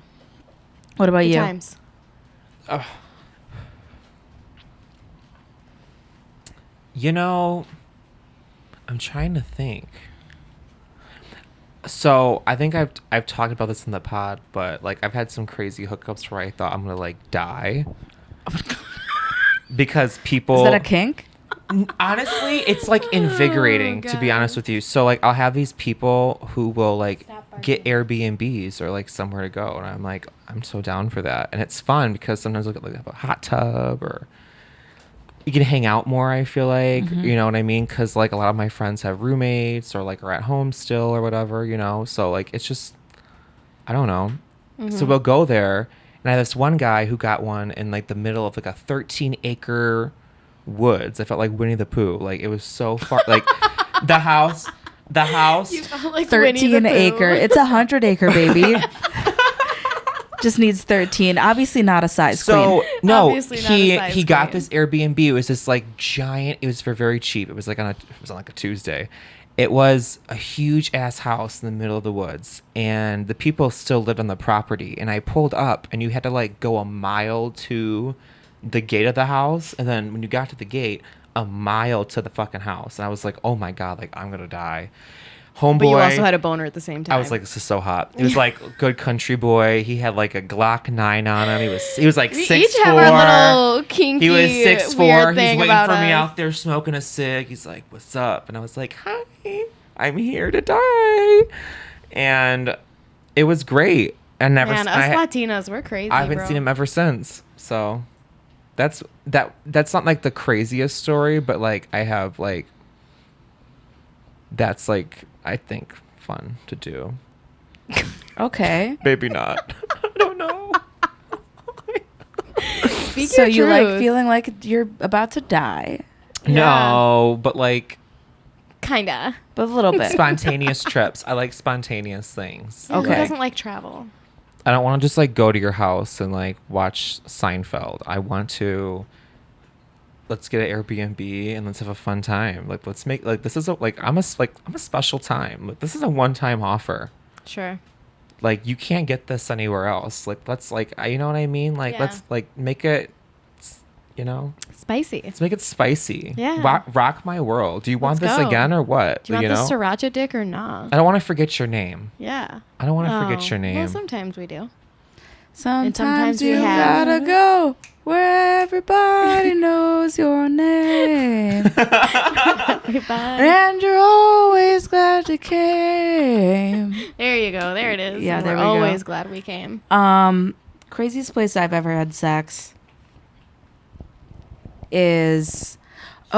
What about Good you? times. You know, I'm trying to think. So I think I've talked about this in the pod, but like I've had some crazy hookups where I thought I'm gonna like die because people. Is that a kink? Honestly, it's like invigorating to be honest with you. So like I'll have these people who will like get Airbnbs or like somewhere to go, and I'm like, I'm so down for that, and it's fun because sometimes look at like a hot tub or you can hang out more. I feel like you know what I mean, because like a lot of my friends have roommates or like are at home still or whatever, you know. So like it's just I don't know. So we'll go there, and I have this one guy who got one in like the middle of like a 13-acre woods. I felt like Winnie the Pooh. Like it was so far. Like the house. You felt like 13 acre. It's 100-acre, baby. Just needs 13. Obviously not a size So queen. no, Obviously not a size he got queen. this Airbnb. It was this like giant. It was for very cheap. It was like on like a Tuesday. It was a huge ass house in the middle of the woods, and the people still lived on the property. And I pulled up, and you had to like go a mile to the gate of the house, and then when you got to the gate, a mile to the fucking house, and I was like, oh my god, like I'm gonna die. Homeboy. But you also had a boner at the same time. I was like, this is so hot. He was like good country boy. He had like a Glock 9 on him. He was like 6'4". We each have our little kinky, he was 6'4". weird He's thing waiting about for me us. out there smoking a cig. He's like, what's up? And I was like, hi, I'm here to die. And it was great. And never. Man, us Latinos, we're crazy. I haven't seen him ever since. So that's not like the craziest story, but like I have like that's like I think fun to do. Okay. Maybe not. I don't know. So you like feeling like you're about to die? No, but like kinda, but a little bit. Spontaneous trips. I like spontaneous things. Who Okay. doesn't like travel? I don't want to just like go to your house and like watch Seinfeld. I want to let's get an Airbnb and let's have a fun time. Like let's make like this is a like I'm a special time. Like, this is a one-time offer. Sure. Like you can't get this anywhere else. Like let's like you know what I mean? Like let's like make it spicy. Let's make it spicy. Yeah. Rock my world. Do you want Let's this go. again or what? Do you want this sriracha dick or not? I don't want to forget your name. Yeah. I don't want to forget your name. Well, sometimes we do. Sometimes we you have- gotta go where everybody knows your name. And you're always glad you came. There you go. There it is. Yeah, And there we're we go. always glad we came. Craziest place I've ever had sex is it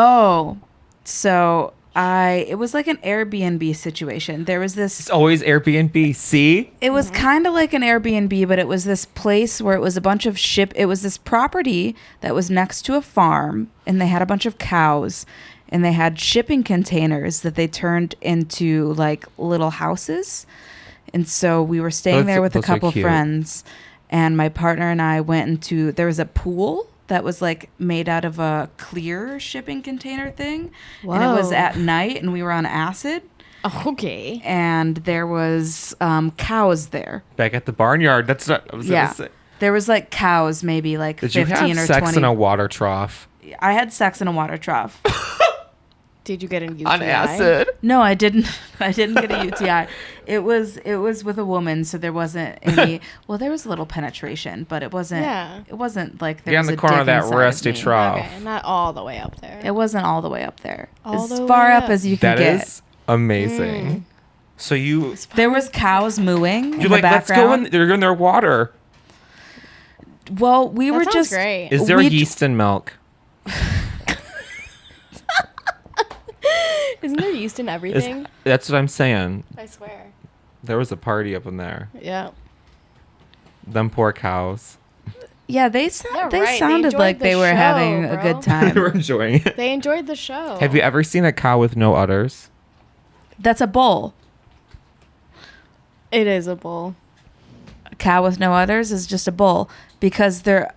was like an Airbnb situation. There was this It's always Airbnb. See? It was kind of like an Airbnb, but it was this place where it was a bunch of it was this property that was next to a farm, and they had a bunch of cows, and they had shipping containers that they turned into like little houses. And so we were staying there with a couple friends, and my partner and I went into, there was a pool that was like made out of a clear shipping container thing. Whoa. And it was at night, and we were on acid. Okay. And there was cows there. Back at the barnyard. That's not. I was gonna say. There was like cows, maybe like Did 15 you have or sex 20. in a water trough? I had sex in a water trough. Did you get an UTI? On acid? No, I didn't. I didn't get a UTI. It was with a woman, so there wasn't any. Well, there was a little penetration, but it wasn't. Yeah. It wasn't like there You're was on the a corner dick of that inside rusty of me. trough. Okay, not all the way up there. It wasn't all the way up there. All As the far way up up. as you can That get. is amazing. So you There was cows mooing in you're the like, let's go in. background. They're in their water. Well, we That were sounds just. great. Is there we- yeast in milk? Isn't there yeast in everything? That's what I'm saying. I swear. There was a party up in there. Yeah. Them poor cows. Yeah, they Yeah, they right. They sounded enjoyed like the they were show, having a bro. good They were time. enjoying it. They enjoyed the show. Have you ever seen a cow with no udders? That's a bull. It is a bull. A cow with no udders is just a bull because they're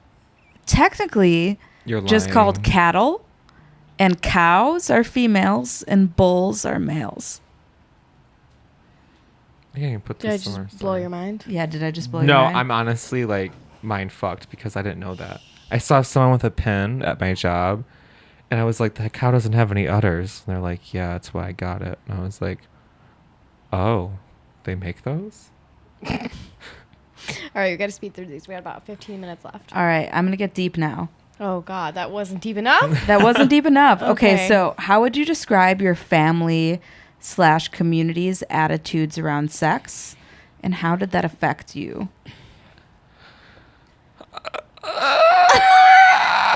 technically You're just lying. called cattle, and cows are females and bulls are males. I can't even put Did I this just somewhere. blow Sorry. your mind? Yeah, did I just blow No, your mind? I'm honestly like mind fucked because I didn't know that. I saw someone with a pin at my job, and I was like, "That cow doesn't have any udders." And they're like, "Yeah, that's why I got it." And I was like, "Oh, they make those?" All right, we got to speed through these. We got about 15 minutes left. All right, I'm going to get deep now. Oh, God, that wasn't deep enough? That wasn't deep enough. Okay, Okay. so how would you describe your family/community's attitudes around sex, and how did that affect you?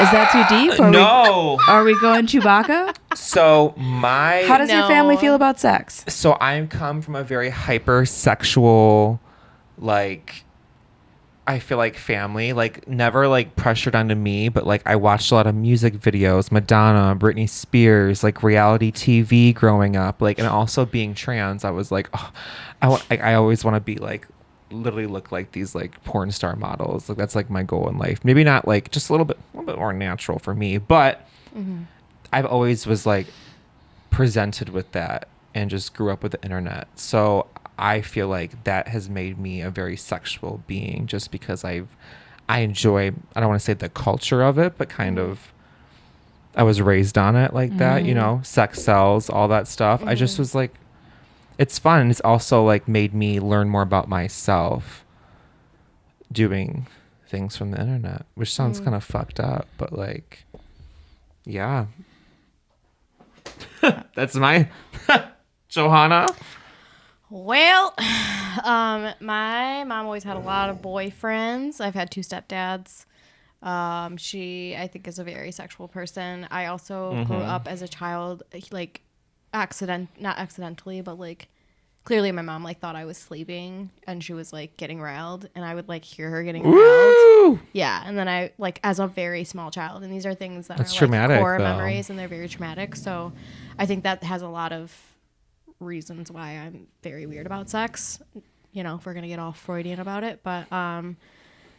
Is that too deep? No. Are we going Chewbacca? So my How does your family No. feel about sex? so I come from a very hypersexual, like, I feel like family, like never like pressured onto me, but like I watched a lot of music videos, Madonna, Britney Spears, like reality TV growing up, like, and also being trans, I was like, oh, I always want to be like, literally look like these like porn star models. Like that's like my goal in life. Maybe not like just a little bit more natural for me, but I've always was like presented with that and just grew up with the internet. So I feel like that has made me a very sexual being just because I enjoy, I don't want to say the culture of it, but kind of, I was raised on it like that, you know, sex sells, all that stuff. I just was like, it's fun. It's also like made me learn more about myself doing things from the internet, which sounds kind of fucked up, but like, yeah. That's my Johanna. Well, my mom always had a lot of boyfriends. I've had 2 stepdads. She, I think, is a very sexual person. I also grew up as a child, like, not accidentally, but like, clearly my mom like thought I was sleeping and she was like getting riled, and I would like hear her getting riled. Yeah, and then I like as a very small child, and these are things that are like core memories, and they're very traumatic. So I think that has a lot of reasons why I'm very weird about sex. You know, if we're gonna get all Freudian about it, but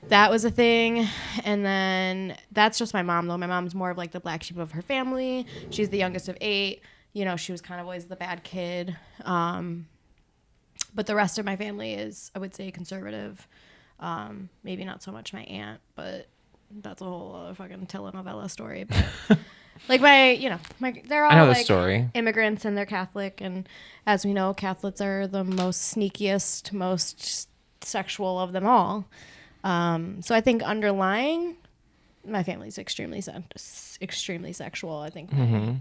that was a thing. And then that's just my mom, though. My mom's more of like the black sheep of her family. She's the youngest of 8. You know, she was kind of always the bad kid. But the rest of my family is, I would say, conservative. Maybe not so much my aunt, but that's a whole other fucking telenovela story. But like they're all like story. Immigrants, and they're Catholic. And as we know, Catholics are the most sneakiest, most sexual of them all. So I think underlying, my family's extremely sexual. I think my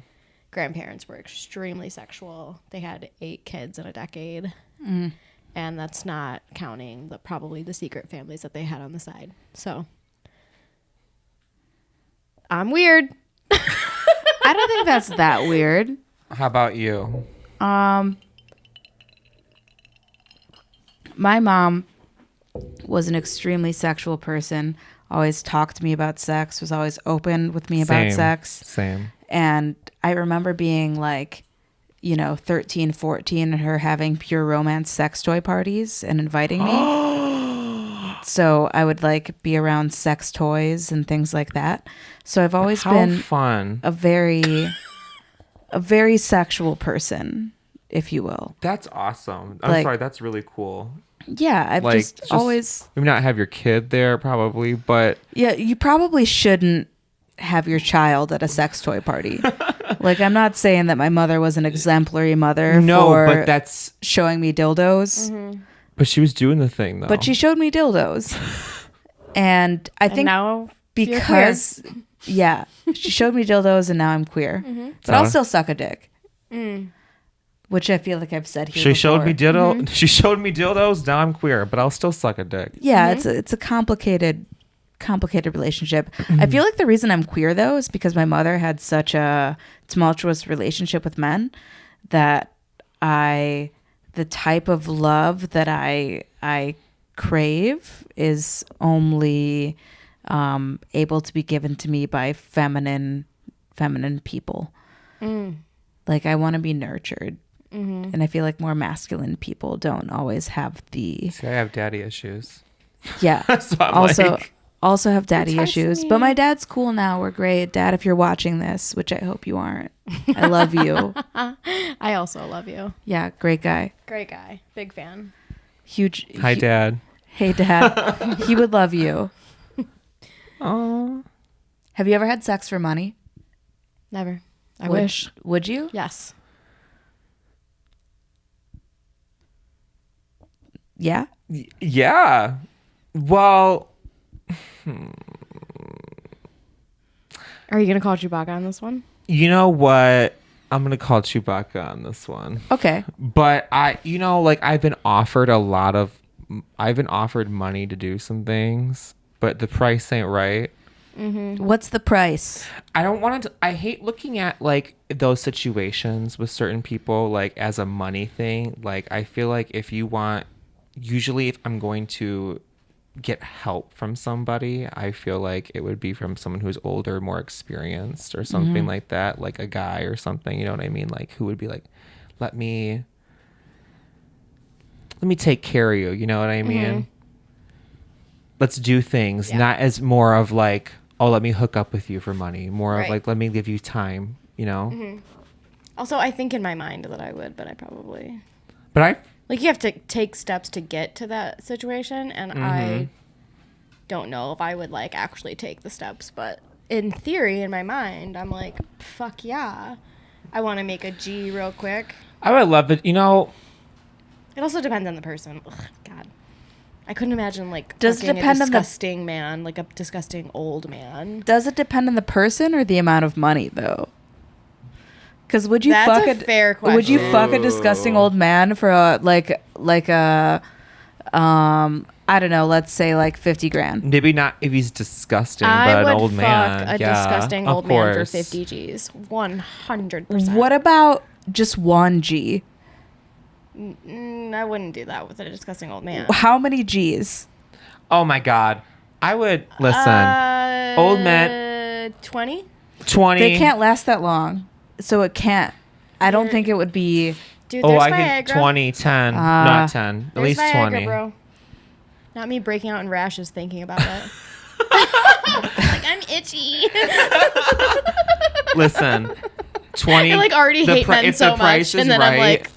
grandparents were extremely sexual. They had 8 kids in a decade. And that's not counting probably the secret families that they had on the side. So I'm weird. I don't think that's that weird. How about you? My mom was an extremely sexual person, always talked to me about sex, was always open with me about sex. Same. And I remember being like, 13, 14, and her having pure romance sex toy parties and inviting me. So I would like be around sex toys and things like that. So I've always been fun. a very sexual person, if you will. That's awesome. I'm sorry. That's really cool. Yeah, I've just always... Maybe not have your kid there, probably, but... Yeah, you probably shouldn't have your child at a sex toy party. Like, I'm not saying that my mother was an exemplary mother but that's... showing me dildos. But she was doing the thing, though. But she showed me dildos. And I think now because... Yeah, she showed me dildos, and now I'm queer. But I'll still suck a dick. Which I feel like I've said here before. Showed me She showed me dildos. Now I'm queer, but I'll still suck a dick. Yeah, it's a complicated relationship. I feel like the reason I'm queer though is because my mother had such a tumultuous relationship with men that the type of love that I crave is only able to be given to me by feminine people. Like I want to be nurtured. And I feel like more masculine people don't always have the... See, I have daddy issues. Yeah. So I'm also have daddy issues. But my dad's cool now. We're great. Dad, if you're watching this, which I hope you aren't, I love you. I also love you. Yeah, great guy. Great guy. Big fan. Huge. Hi, Dad. Hey, Dad. He would love you. Oh. Have you ever had sex for money? Never. I wish. Would you? Yes. Yeah? Yeah. Well... Are you going to call Chewbacca on this one? You know what? I'm going to call Chewbacca on this one. Okay. But I've been offered money to do some things, but the price ain't right. What's the price? I hate looking at like those situations with certain people like as a money thing. Like I feel like usually if I'm going to get help from somebody, I feel like it would be from someone who's older, more experienced or something like that, like a guy or something, you know what I mean? Like who would be like, let me take care of you, you know what I mean? Let's do things, not as more of like, oh, let me hook up with you for money, more of like, let me give you time, you know? Also, I think in my mind that I would, but I probably... But you have to take steps to get to that situation, and I don't know if I would like actually take the steps, but in theory, in my mind, I'm like, fuck yeah. I want to make a G real quick. I would love it. You know, it also depends on the person. Ugh, God. I couldn't imagine like does it depend a disgusting man, like a disgusting old man. Does it depend on the person or the amount of money though? Because would you That's a fair question. Would you fuck a disgusting old man for a I don't know, let's say like 50 grand? Maybe not if he's disgusting, I but would an old man. fuck a disgusting old man for 50 G's. 100%. What about just 1 G? I wouldn't do that with a disgusting old man. How many G's? Oh my God. I would, listen, old men. 20? 20. They can't last that long. So it can't. I don't think it would be. Dude, there's I Viagra. think 20, 10. Not 10. At least Viagra, 20. Bro. Not me breaking out in rashes thinking about it. Like, I'm itchy. Listen, 20. I like already hate men if so the price much. And then right, I'm like,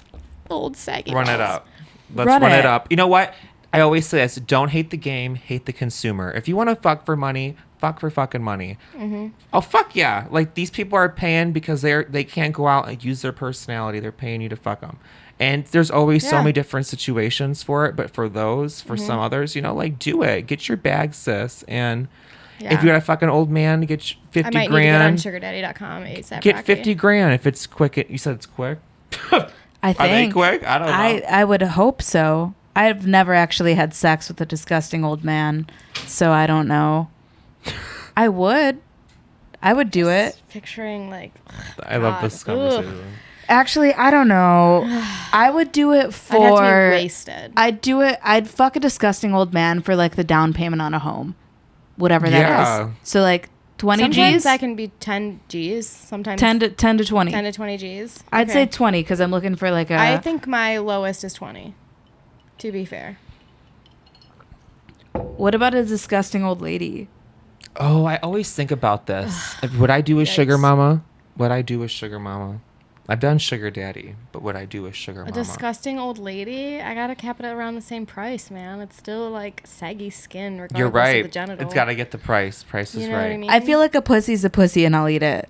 old saggy run balls. it up. Let's run it up. You know what? I always say this. Don't hate the game, hate the consumer. If you want to fuck for money, fuck for fucking money. Mm-hmm. Oh, fuck yeah. Like, these people are paying because they can't go out and use their personality. They're paying you to fuck them. And there's always so many different situations for it. But for those, for some others, you know, like, do it. Get your bag, sis. And if you're a fucking old man, get 50 grand. I might need to get on sugardaddy.com ASAP. Get 50 grand if it's quick. You said it's quick? I think. Are they quick? I don't know. I would hope so. I've never actually had sex with a disgusting old man, so I don't know. I would do it. Picturing like. I love this conversation. Actually, I don't know. I would do it for. I'd have to be wasted. I'd do it. I'd fuck a disgusting old man for like the down payment on a home, whatever that is. So like 20 Sometimes G's. that can be 10 G's. Sometimes 10 to 20. 10 to 20 G's. I'd say 20 because I'm looking for like a. I think my lowest is 20. To be fair. What about a disgusting old lady? Oh, I always think about this. Would I do a sugar mama? Would I do a sugar mama? I've done sugar daddy, but would I do a sugar mama? A disgusting old lady? I gotta cap it around the same price, man. It's still like saggy skin regardless You're right. of the genital. It's gotta get the price. Price is you know right. What I mean? I feel like a pussy's a pussy and I'll eat it.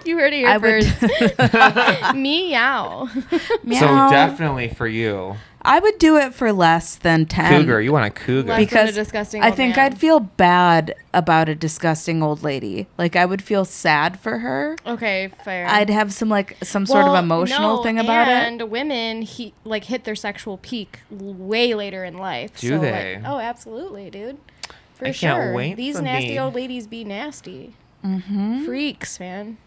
You heard it here first. Meow. So definitely for you. I would do it for less than 10. Cougar. You want a cougar. Less than a disgusting I old think man. I'd feel bad about a disgusting old lady. Like I would feel sad for her. Okay, fair. I'd have some sort of emotional thing about it. And women hit their sexual peak way later in life. Do they? Like, oh, absolutely, dude. For I sure. can't wait These for nasty me. old ladies be nasty. Mm-hmm. Freaks, man.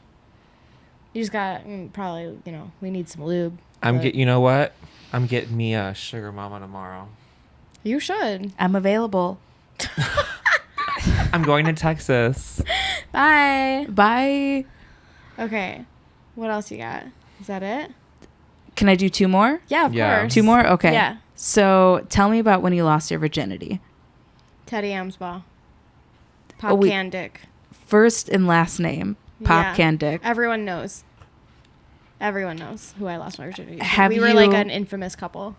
You just got probably, we need some lube. You know what? I'm getting me a sugar mama tomorrow. You should. I'm available. I'm going to Texas. Bye. Bye. Okay. What else you got? Is that it? Can I do 2 more? Yeah, of course. 2 more? Okay. Yeah. So tell me about when you lost your virginity. Teddy Amsbaugh. Pop can dick. First and last name. Pop can dick. Everyone knows. Everyone knows who I lost my virginity to. We were like an infamous couple.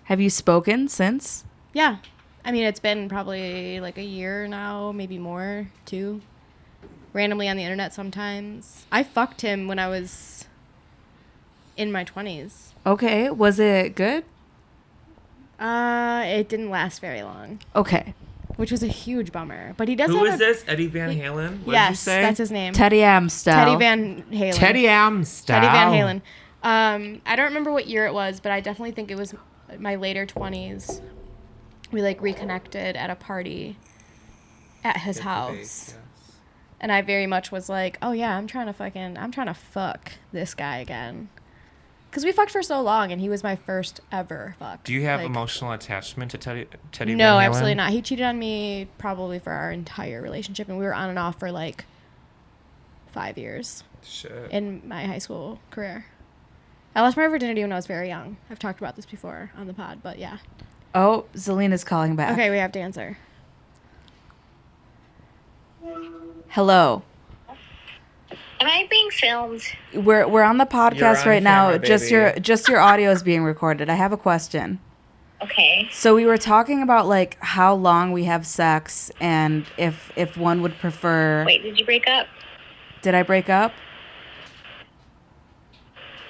Have you spoken since? Yeah. I mean, it's been probably like a year now, maybe more, 2. Randomly on the internet sometimes. I fucked him when I was in my 20s. Okay. Was it good? It didn't last very long. Okay. Which was a huge bummer. But he does Who have is this? Eddie Van Halen? What yes, did you say? that's his name. Teddy Amstel. Teddy Van Halen. Teddy Amstel. Teddy Van Halen. I don't remember what year it was, but I definitely think it was my later 20s. We reconnected at a party at his house. Yes. And I very much was like, oh yeah, I'm trying to fuck this guy again. Because we fucked for so long, and he was my first ever fuck. Do you have emotional attachment to Teddy Van Halen? No, absolutely not. He cheated on me probably for our entire relationship, and we were on and off for 5 years. Shit. In my high school career. I lost my virginity when I was very young. I've talked about this before on the pod, but yeah. Oh, Zelina's calling back. Okay, we have to answer. Hello. Am I being filmed? We're on the podcast You're on right now. camera, baby. Just your audio is being recorded. I have a question. Okay. So we were talking about like how long we have sex and if one would prefer. Wait, did you break up? Did I break up?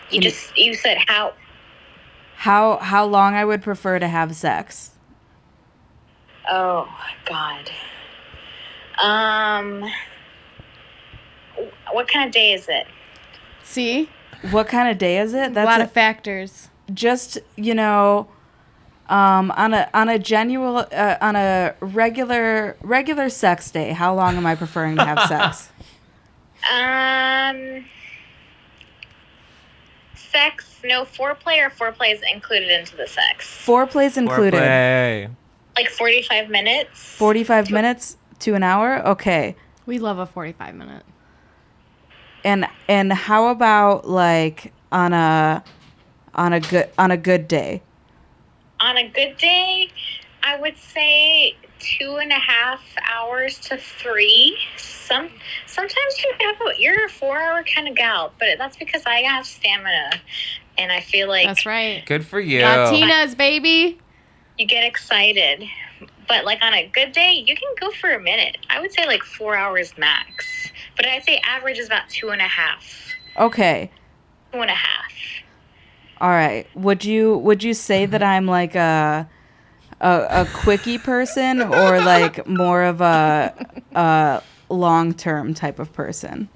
You said how. How long I would prefer to have sex. Oh God. What kind of day is it? See? What kind of day is it? That's a lot of factors. Just, on a regular sex day, how long am I preferring to have sex? Sex, no foreplay, or foreplay is included into the sex? Foreplay's included. Foreplay. Like 45 minutes? 45 minutes to an hour? Okay. We love a 45-minute. And how about like on a good day? On a good day, I would say 2.5 hours to 3. Sometimes you're a 4-hour kind of gal, but that's because I have stamina, and I feel like that's right. Good for you, Latinas, baby. You get excited, but like on a good day, you can go for a minute. I would say like 4 hours max, but I'd say average is about 2.5. Okay. 2.5. All right. Would you say that I'm like a quickie person or like more of a long-term type of person?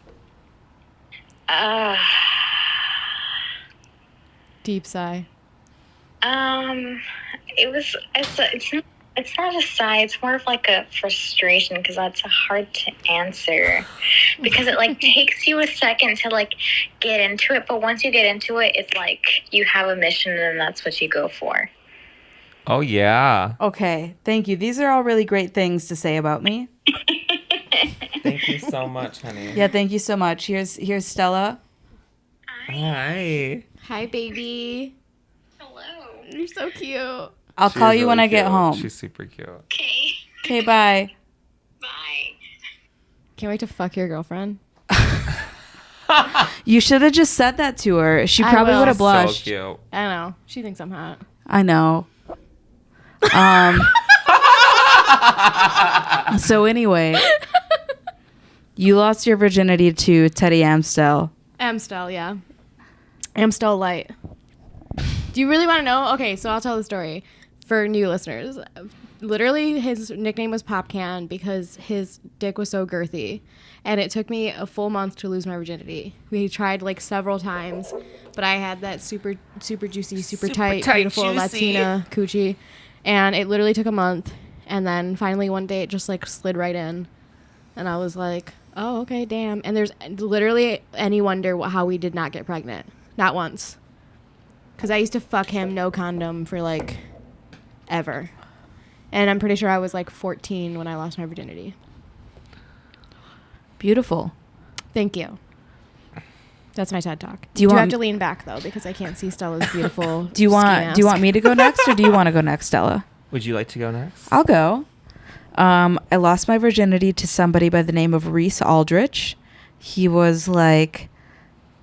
Deep sigh. It's not a sigh. It's more of like a frustration because that's hard to answer because it like takes you a second to like get into it. But once you get into it, it's like you have a mission and that's what you go for. Oh, yeah. Okay. Thank you. These are all really great things to say about me. Thank you so much, honey. Yeah, thank you so much. Here's Stella. Hi. Hi, baby. Hello. You're so cute. I'll call you when I get home. She's super cute. Okay. Okay, bye. Bye. Can't wait to fuck your girlfriend. You should have just said that to her. She I probably will. would have blushed. So cute. I know. She thinks I'm hot. I know. So anyway, you lost your virginity to Teddy Amstel. Amstel, yeah. Amstel Light. Do you really want to know? Okay, so I'll tell the story for new listeners. Literally, his nickname was Pop Can because his dick was so girthy. And it took me a full month to lose my virginity. We tried like several times, but I had that super juicy, super tight, beautiful juicy Latina coochie. And it literally took a month. And then finally one day it just like slid right in. And I was like, oh, okay, damn. And there's literally any wonder how we did not get pregnant. Not once. Because I used to fuck him no condom for like ever. And I'm pretty sure I was like 14 when I lost my virginity. Beautiful. Thank you. That's my TED Talk. Do you have to lean back though because I can't see Stella's beautiful. Do you want me to go next or do you want to go next, Stella? Would you like to go next? I'll go. I lost my virginity to somebody by the name of Roesch Aldrich. He was like,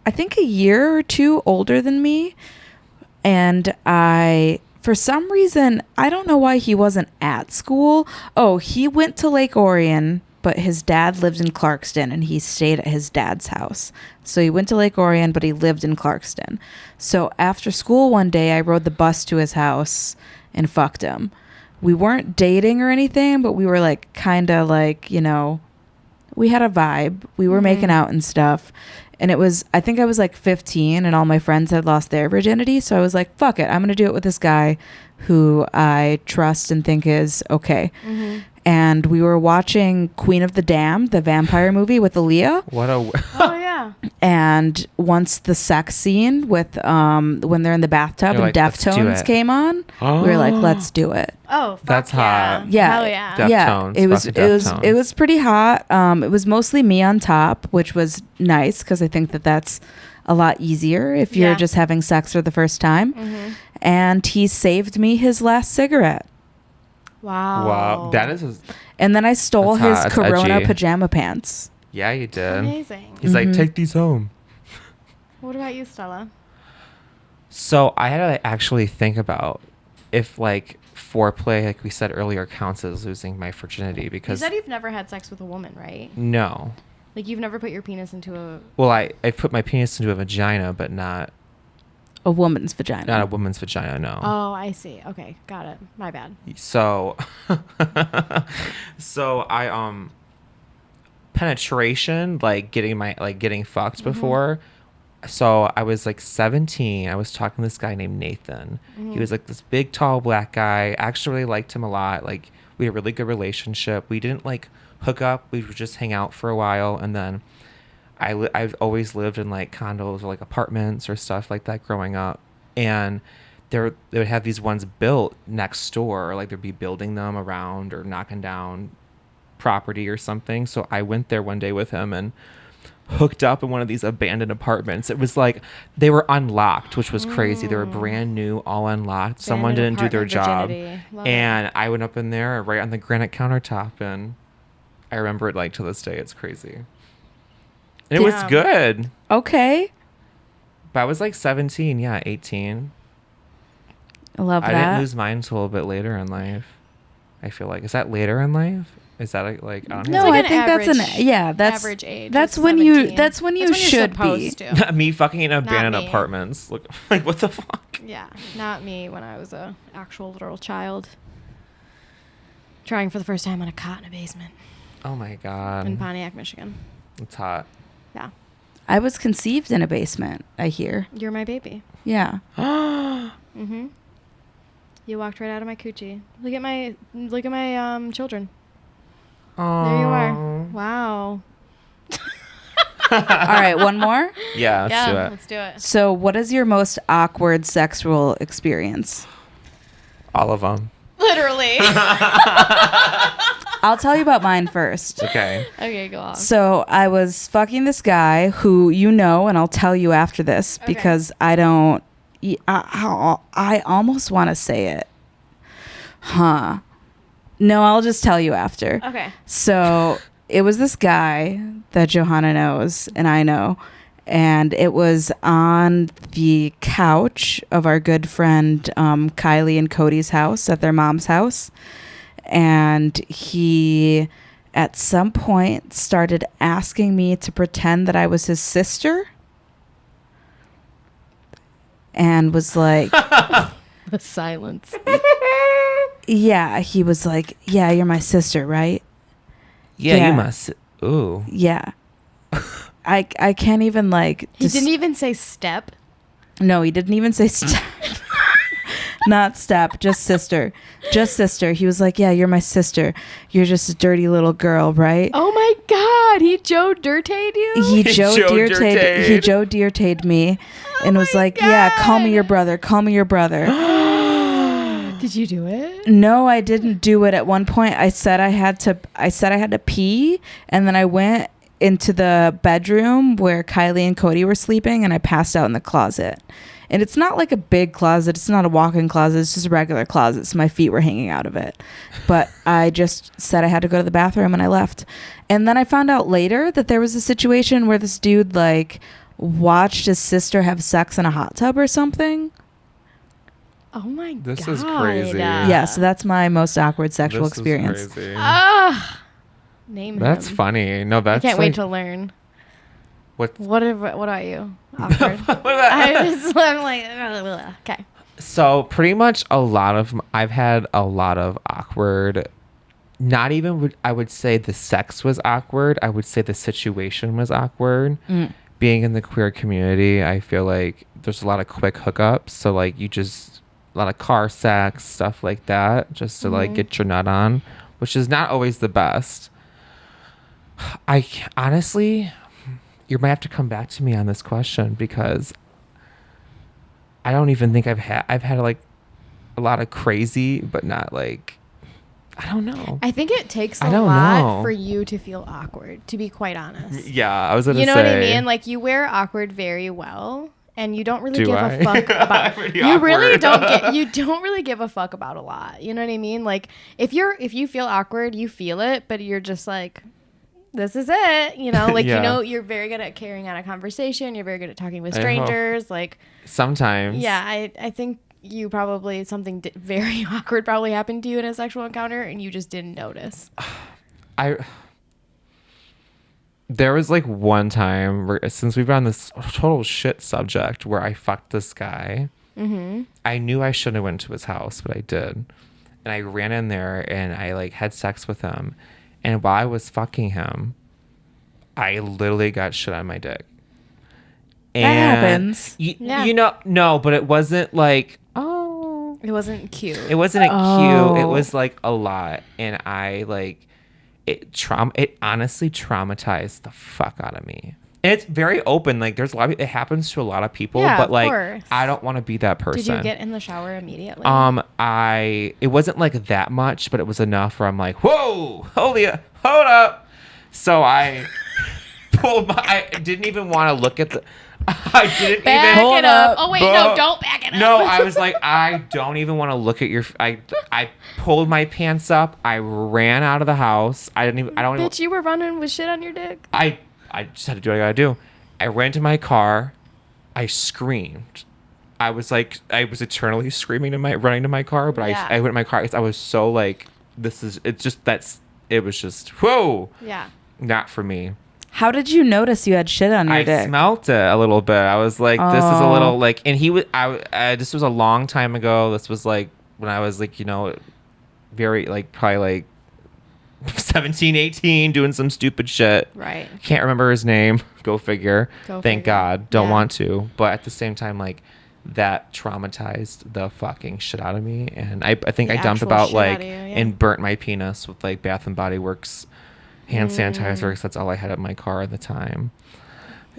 I think a year or two older than me. And for some reason, I don't know why he wasn't at school. Oh, he went to Lake Orion, but his dad lived in Clarkston and he stayed at his dad's house. So he went to Lake Orion, but he lived in Clarkston. So after school one day, I rode the bus to his house and fucked him. We weren't dating or anything, but we were like kind of like, we had a vibe. We were making out and stuff. And I think I was like 15 and all my friends had lost their virginity. So I was like, fuck it. I'm going to do it with this guy who I trust and think is okay. Mm-hmm. And we were watching Queen of the Damned, the vampire movie with Aaliyah. Oh, yeah. And once the sex scene with when they're in the bathtub and Deftones came on, we were like, let's do it. Oh, fuck that's hot. Yeah. Hell yeah. Deftones. It was pretty hot. It was mostly me on top, which was nice because I think that's a lot easier if you're just having sex for the first time. Mm-hmm. And he saved me his last cigarette. Wow. That is. And then I stole his Corona edgy. pajama pants. Yeah, you did. Amazing. He's like, take these home. What about you, Stella? So I had to actually think about if like foreplay, like we said earlier, counts as losing my virginity, because you said you've never had sex with a woman, right? No. Like you've never put your penis into a... Well, I put my penis into a vagina, but not a woman's vagina. Not a woman's vagina, no. Oh, I see. Okay, got it. My bad. So, I penetration, like getting fucked before. So I was like 17. I was talking to this guy named Nathan. He was like this big, tall, black guy. I actually really liked him a lot. Like we had a really good relationship. We didn't like hook up. We would just hang out for a while. And then I've always lived in like condos or like apartments or stuff like that growing up. And they would have these ones built next door. Or like they'd be building them around or knocking down property or something. So I went there one day with him and hooked up in one of these abandoned apartments. It was like they were unlocked, which was crazy. They were brand new, all unlocked. Someone didn't do their job. And I went up in there right on the granite countertop, and I remember it like to this day. It's crazy. And it was good. Okay. But I was like 17, 18. I love that. I didn't lose mine until a little bit later in life. I feel like. Is that later in life? Is that like I don't know. No, like I think that's average age. That's when 17. that's when you should be. To. Me fucking in abandoned apartments. Look, like what the fuck? Yeah, not me when I was a actual literal child. Trying for the first time on a cot in a basement. Oh my god. In Pontiac, Michigan. It's hot. Yeah. I was conceived in a basement, I hear. You're my baby. Yeah. Mm-hmm. You walked right out of my coochie. Look at my children. Aww. There you are. Wow. All right, one more? Yeah, let's do it. So, what is your most awkward sexual experience? All of them. Literally. I'll tell you about mine first. Okay. Okay, go on. So, I was fucking this guy who you know, and I'll tell you after this because I don't... I almost want to say it. Huh. No, I'll just tell you after. Okay. So it was this guy that Johanna knows and I know. And it was on the couch of our good friend Kylie and Cody's house at their mom's house. And he, at some point, started asking me to pretend that I was his sister. And was like... The silence. Yeah, he was like, yeah, you're my sister, right? Yeah. You must. Ooh. Yeah. I can't even like... He didn't even say step? No, he didn't even say step. Not step, just sister. Just sister. He was like, yeah, you're my sister. You're just a dirty little girl, right? Oh my God. He Joe Dirtay'd you? He Joe Dirtay'd me and was like, God. Yeah, call me your brother. Call me your brother. Did you do it? No, I didn't do it. At one point, I said I had to pee, and then I went into the bedroom where Kylie and Cody were sleeping, and I passed out in the closet. And it's not like a big closet. It's not a walk-in closet. It's just a regular closet, so my feet were hanging out of it. But I just said I had to go to the bathroom, and I left. And then I found out later that there was a situation where this dude like watched his sister have sex in a hot tub or something. Oh my God. This is crazy. Yeah, so that's my most awkward sexual experience. Is crazy. Name That's him. funny. No, that's I can't wait to learn. What about you? Awkward. I'm like, okay. So pretty much I've had a lot of awkward, not even I would say the sex was awkward. I would say the situation was awkward. Being in the queer community, I feel like there's a lot of quick hookups. So like a lot of car sex, stuff like that, just to like get your nut on, which is not always the best. I honestly, you might have to come back to me on this question because I don't even think I've had like a lot of crazy, but not like, I don't know. I think it takes a lot for you to feel awkward, to be quite honest. Yeah, I was gonna say. You know what I mean? Like you wear awkward very well. And you don't really give a fuck about you really don't really give a fuck about a lot. You know what I mean? Like if you feel awkward, you feel it, but you're just like, this is it. You know, like you know, you're very good at carrying on a conversation. You're very good at talking with strangers. Like sometimes. Yeah, I think you probably very awkward probably happened to you in a sexual encounter and you just didn't notice. There was like one time where, since we've been on this total shit subject, where I fucked this guy. Mm-hmm. I knew I shouldn't have went to his house, but I did. And I ran in there and I like had sex with him. And while I was fucking him, I literally got shit on my dick. And that happens. You know, no, but it wasn't like, oh. It wasn't cute. It wasn't cute. It was like a lot. And I like, it honestly traumatized the fuck out of me. And it's very open. Like there's a lot of, it happens to a lot of people, but like, course. I don't want to be that person. Did you get in the shower immediately? It wasn't like that much, but it was enough where I'm like, whoa, hold up. So I I didn't even want to look at the, I didn't back even it up. Oh wait, no, don't back it up. No, I was like, I don't even want to look at your. I pulled my pants up. I ran out of the house. Bitch, you were running with shit on your dick. I just had to do what I gotta do. I ran to my car. I screamed. I was eternally screaming running to my car. But I went to my car. I was so like, it was just, whoa. Yeah. Not for me. How did you notice you had shit on your dick? I smelt it a little bit. I was like, this is a little like, and this was a long time ago. This was like when I was like, very like probably like 17, 18, doing some stupid shit. Right. Can't remember his name. Go figure. Thank God. Don't want to. But at the same time, like that traumatized the fucking shit out of me. And I think I dumped about like, and burnt my penis with like Bath and Body Works hand sanitizer, because that's all I had at my car at the time.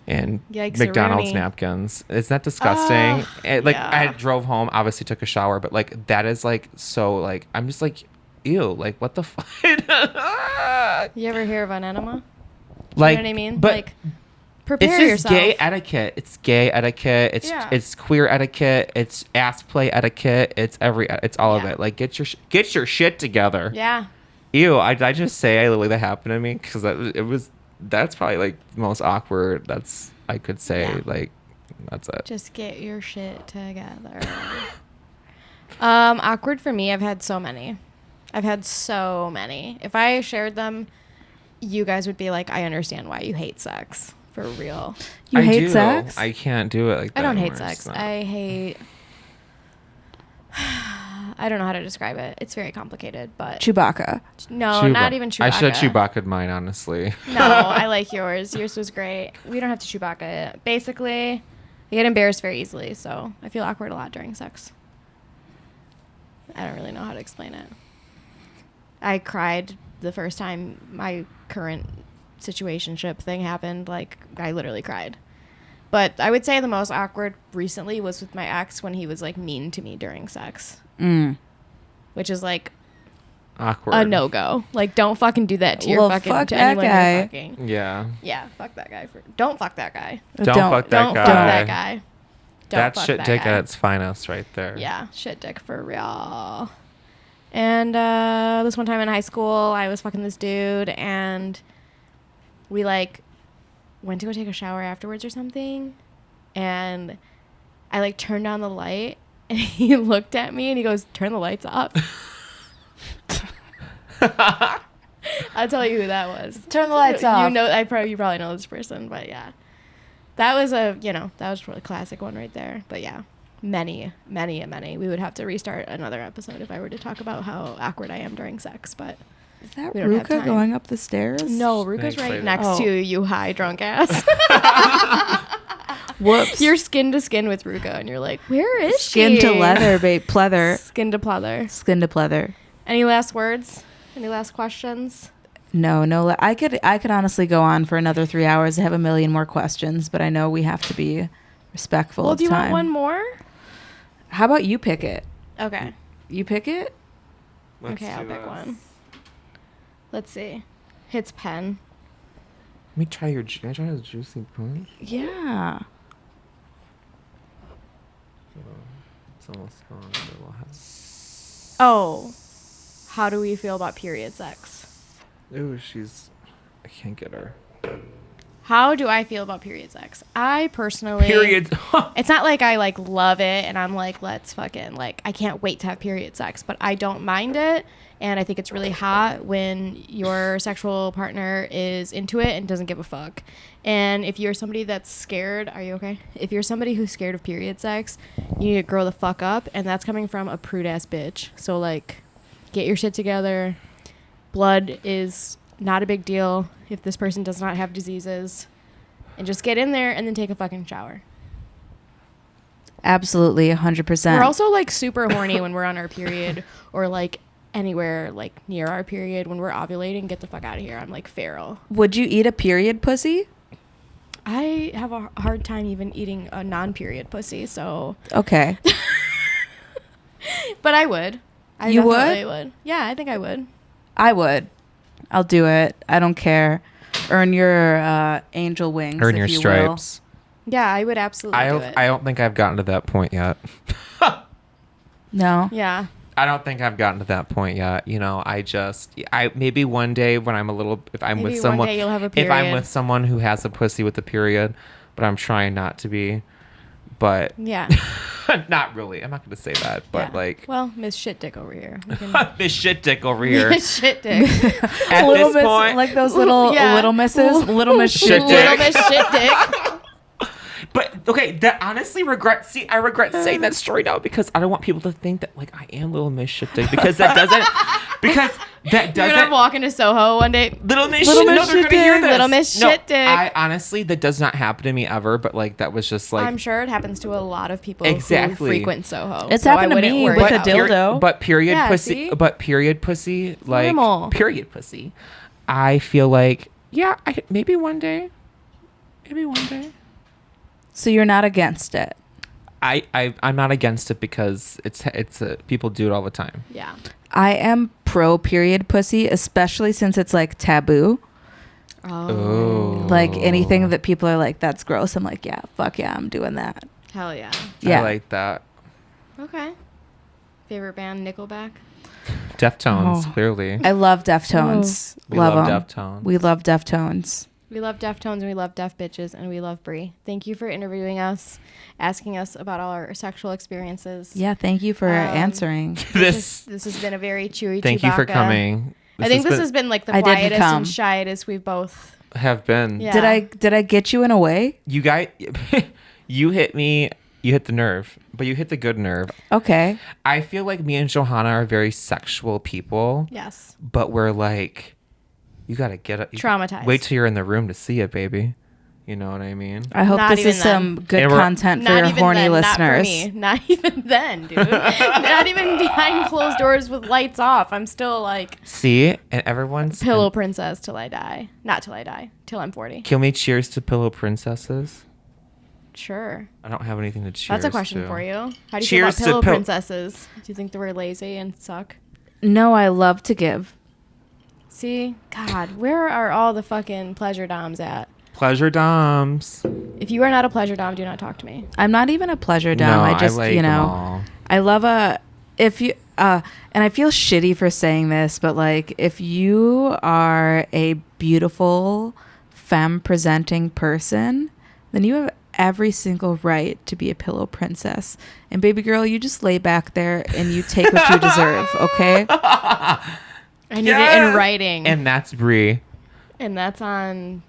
And McDonald's napkins. Isn't that disgusting? I drove home, obviously took a shower, but like that is like so like I'm just like, ew, like what the fuck? You ever hear of an enema? Like, you know what I mean? But like prepare it's just yourself. gay etiquette. It's gay etiquette. It's queer etiquette. It's ass play etiquette. It's all of it. Like get your shit together. Yeah. Ew, I just say I literally that happened to me because that's probably like the most awkward I could say. Like that's it. Just get your shit together. Awkward for me, I've had so many. If I shared them, you guys would be like, I understand why you hate sex. For real. You hate sex? I can't do it like that. I don't hate sex. I don't know how to describe it. It's very complicated, but Chewbacca. No, not even Chewbacca. I should have Chewbacca'd mine, honestly. No, I like yours. Yours was great. We don't have to Chewbacca it. Basically, I get embarrassed very easily, so I feel awkward a lot during sex. I don't really know how to explain it. I cried the first time my current situationship thing happened. Like, I literally cried. But I would say the most awkward recently was with my ex when he was like mean to me during sex. Which is like awkward. A no-go. Like, don't fucking do that to your fuck to that anyone guy. you're fucking. Yeah. Yeah, fuck that guy. Don't fuck that guy. Don't fuck that guy. Fuck that guy. That's shit dick at its finest right there. Yeah, shit dick for real. And this one time in high school, I was fucking this dude, and we like went to go take a shower afterwards or something, and I like turned on the light, and he looked at me and he goes, "Turn the lights off." I'll tell you who that was. Turn the lights off. You probably know this person, but yeah, that was that was probably a classic one right there. But yeah, many. We would have to restart another episode if I were to talk about how awkward I am during sex. But is that Ruka going up the stairs? No, Ruka's right next to you, high drunk ass. Whoops. You're skin to skin with Ruka, and you're like, where is skin she? Skin to leather, babe. Pleather. Skin to pleather. Skin to pleather. Any last words? Any last questions? No. I could honestly go on for another 3 hours. I have a million more questions, but I know we have to be respectful of time. Well, do you want one more? How about you pick it? Okay. You pick it? Okay, I'll pick one. Let's see. Hits pen. Let me try can I try this juicy punch? Yeah. It's almost gone. Oh. How do we feel about period sex? Ooh, I can't get her. How do I feel about period sex? I personally... Period. It's not like I, like, love it and I'm like, let's fucking, like, I can't wait to have period sex. But I don't mind it. And I think it's really hot when your sexual partner is into it and doesn't give a fuck. And if you're somebody that's scared... Are you okay? If you're somebody who's scared of period sex, you need to grow the fuck up. And that's coming from a prude-ass bitch. So, like, get your shit together. Blood is... not a big deal if this person does not have diseases, and just get in there and then take a fucking shower. Absolutely, 100%. We're also like super horny when we're on our period or like anywhere like near our period when we're ovulating. Get the fuck out of here. I'm like feral. Would you eat a period pussy? I have a hard time even eating a non-period pussy, so. Okay. But I would. You would? Would. Yeah, I think I would. I would. I'll do it. I don't care. Earn your angel wings. Earn your stripes. Yeah, I would absolutely do it. I don't think I've gotten to that point yet. No? Yeah. I don't think I've gotten to that point yet. You know, I maybe one day when I'm a little, if I'm Maybe with someone, one day you'll have a if I'm period. with someone who has a pussy with a period, but I'm trying not to be. But Yeah. not really. I'm not going to say that, but Yeah. like. Well, Miss Shit Dick over here. Miss Shit Dick over here. Miss Shit Dick. At Little this miss, point, like those little misses. Little miss shit Shit Little Dick. Miss Shit Dick. But okay, that honestly I regret saying that story now because I don't want people to think that like I am Little Miss Shit Dick because that doesn't You're gonna walk into Soho one day. Little Miss Little Shit. Miss No, they're Shit gonna hear Dick. this. Little Miss No, Shit Dick. I honestly that does not happen to me ever, but like that was just like I'm sure it happens to a lot of people Exactly. who frequent Soho. It's so happened I to wouldn't me worry with a about dildo. it. But period Yeah, pussy. see? But period pussy. Like Normal. period pussy. I feel like yeah, maybe one day. Maybe one day. So you're not against it? I'm not against it because it's people do it all the time. Yeah. I am pro period pussy, especially since it's like taboo. Oh. Like anything that people are like, that's gross. I'm like, yeah, fuck yeah, I'm doing that. Hell yeah. Yeah. I like that. Okay. Favorite band, Nickelback? Deftones, Oh. clearly. I love Deftones. We love love 'em. Deftones. We love Deftones. We love Deftones and we love Deaf Bitches and we love Brie. Thank you for interviewing us, asking us about all our sexual experiences. Yeah, thank you for answering. This has been a very chewy thank you for Chewbacca. coming. I think this has been like the I didn't quietest come. and shyest we've both. have been. Yeah. Did I get you in a way? You guys, you hit me. You hit the nerve, but you hit the good nerve. Okay. I feel like me and Johanna are very sexual people. Yes. But we're like, you gotta get it. Traumatized. Wait till you're in the room to see it, baby. You know what I mean? I hope Not this even is some good And we're- content for Not your even horny then, listeners. Not for me. Not even then, dude. Not even behind closed doors with lights off. I'm still like See, and everyone's pillow princess till I die. Not till I die. Till I'm 40. Can we cheers to pillow princesses? Sure. I don't have anything to cheers. That's a question to. for you. How do you Cheers to feel about pillow pill- princesses? Do you think that we're lazy and suck? No, I love to give. See? God, where are all the fucking pleasure doms at? Pleasure doms. If you are not a pleasure dom, do not talk to me. I'm not even a pleasure dom. No, I just, like you them know, all. I love if you, and I feel shitty for saying this, but like if you are a beautiful femme presenting person, then you have every single right to be a pillow princess. And baby girl, you just lay back there and you take what you deserve, okay? I need it in writing. And that's Brie. And that's on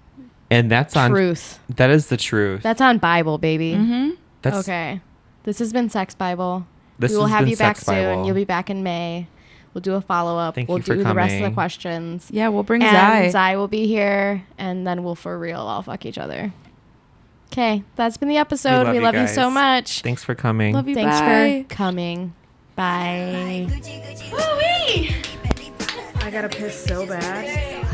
And that's on truth. That is the truth. That's on Bible, baby. Mm-hmm. That's Okay. This has been Sex Bible. This We will has have been you back Sex soon. Bible. You'll be back in May. We'll do a follow-up. Thank we'll you for do the rest of the coming. questions. Yeah, we'll bring And Zai. Zai will be here, and then we'll for real all fuck each other. Okay, that's been the episode. We love you so guys. much. Thanks for coming. Love you. Thanks Bye. for coming. Bye. I gotta piss so bad.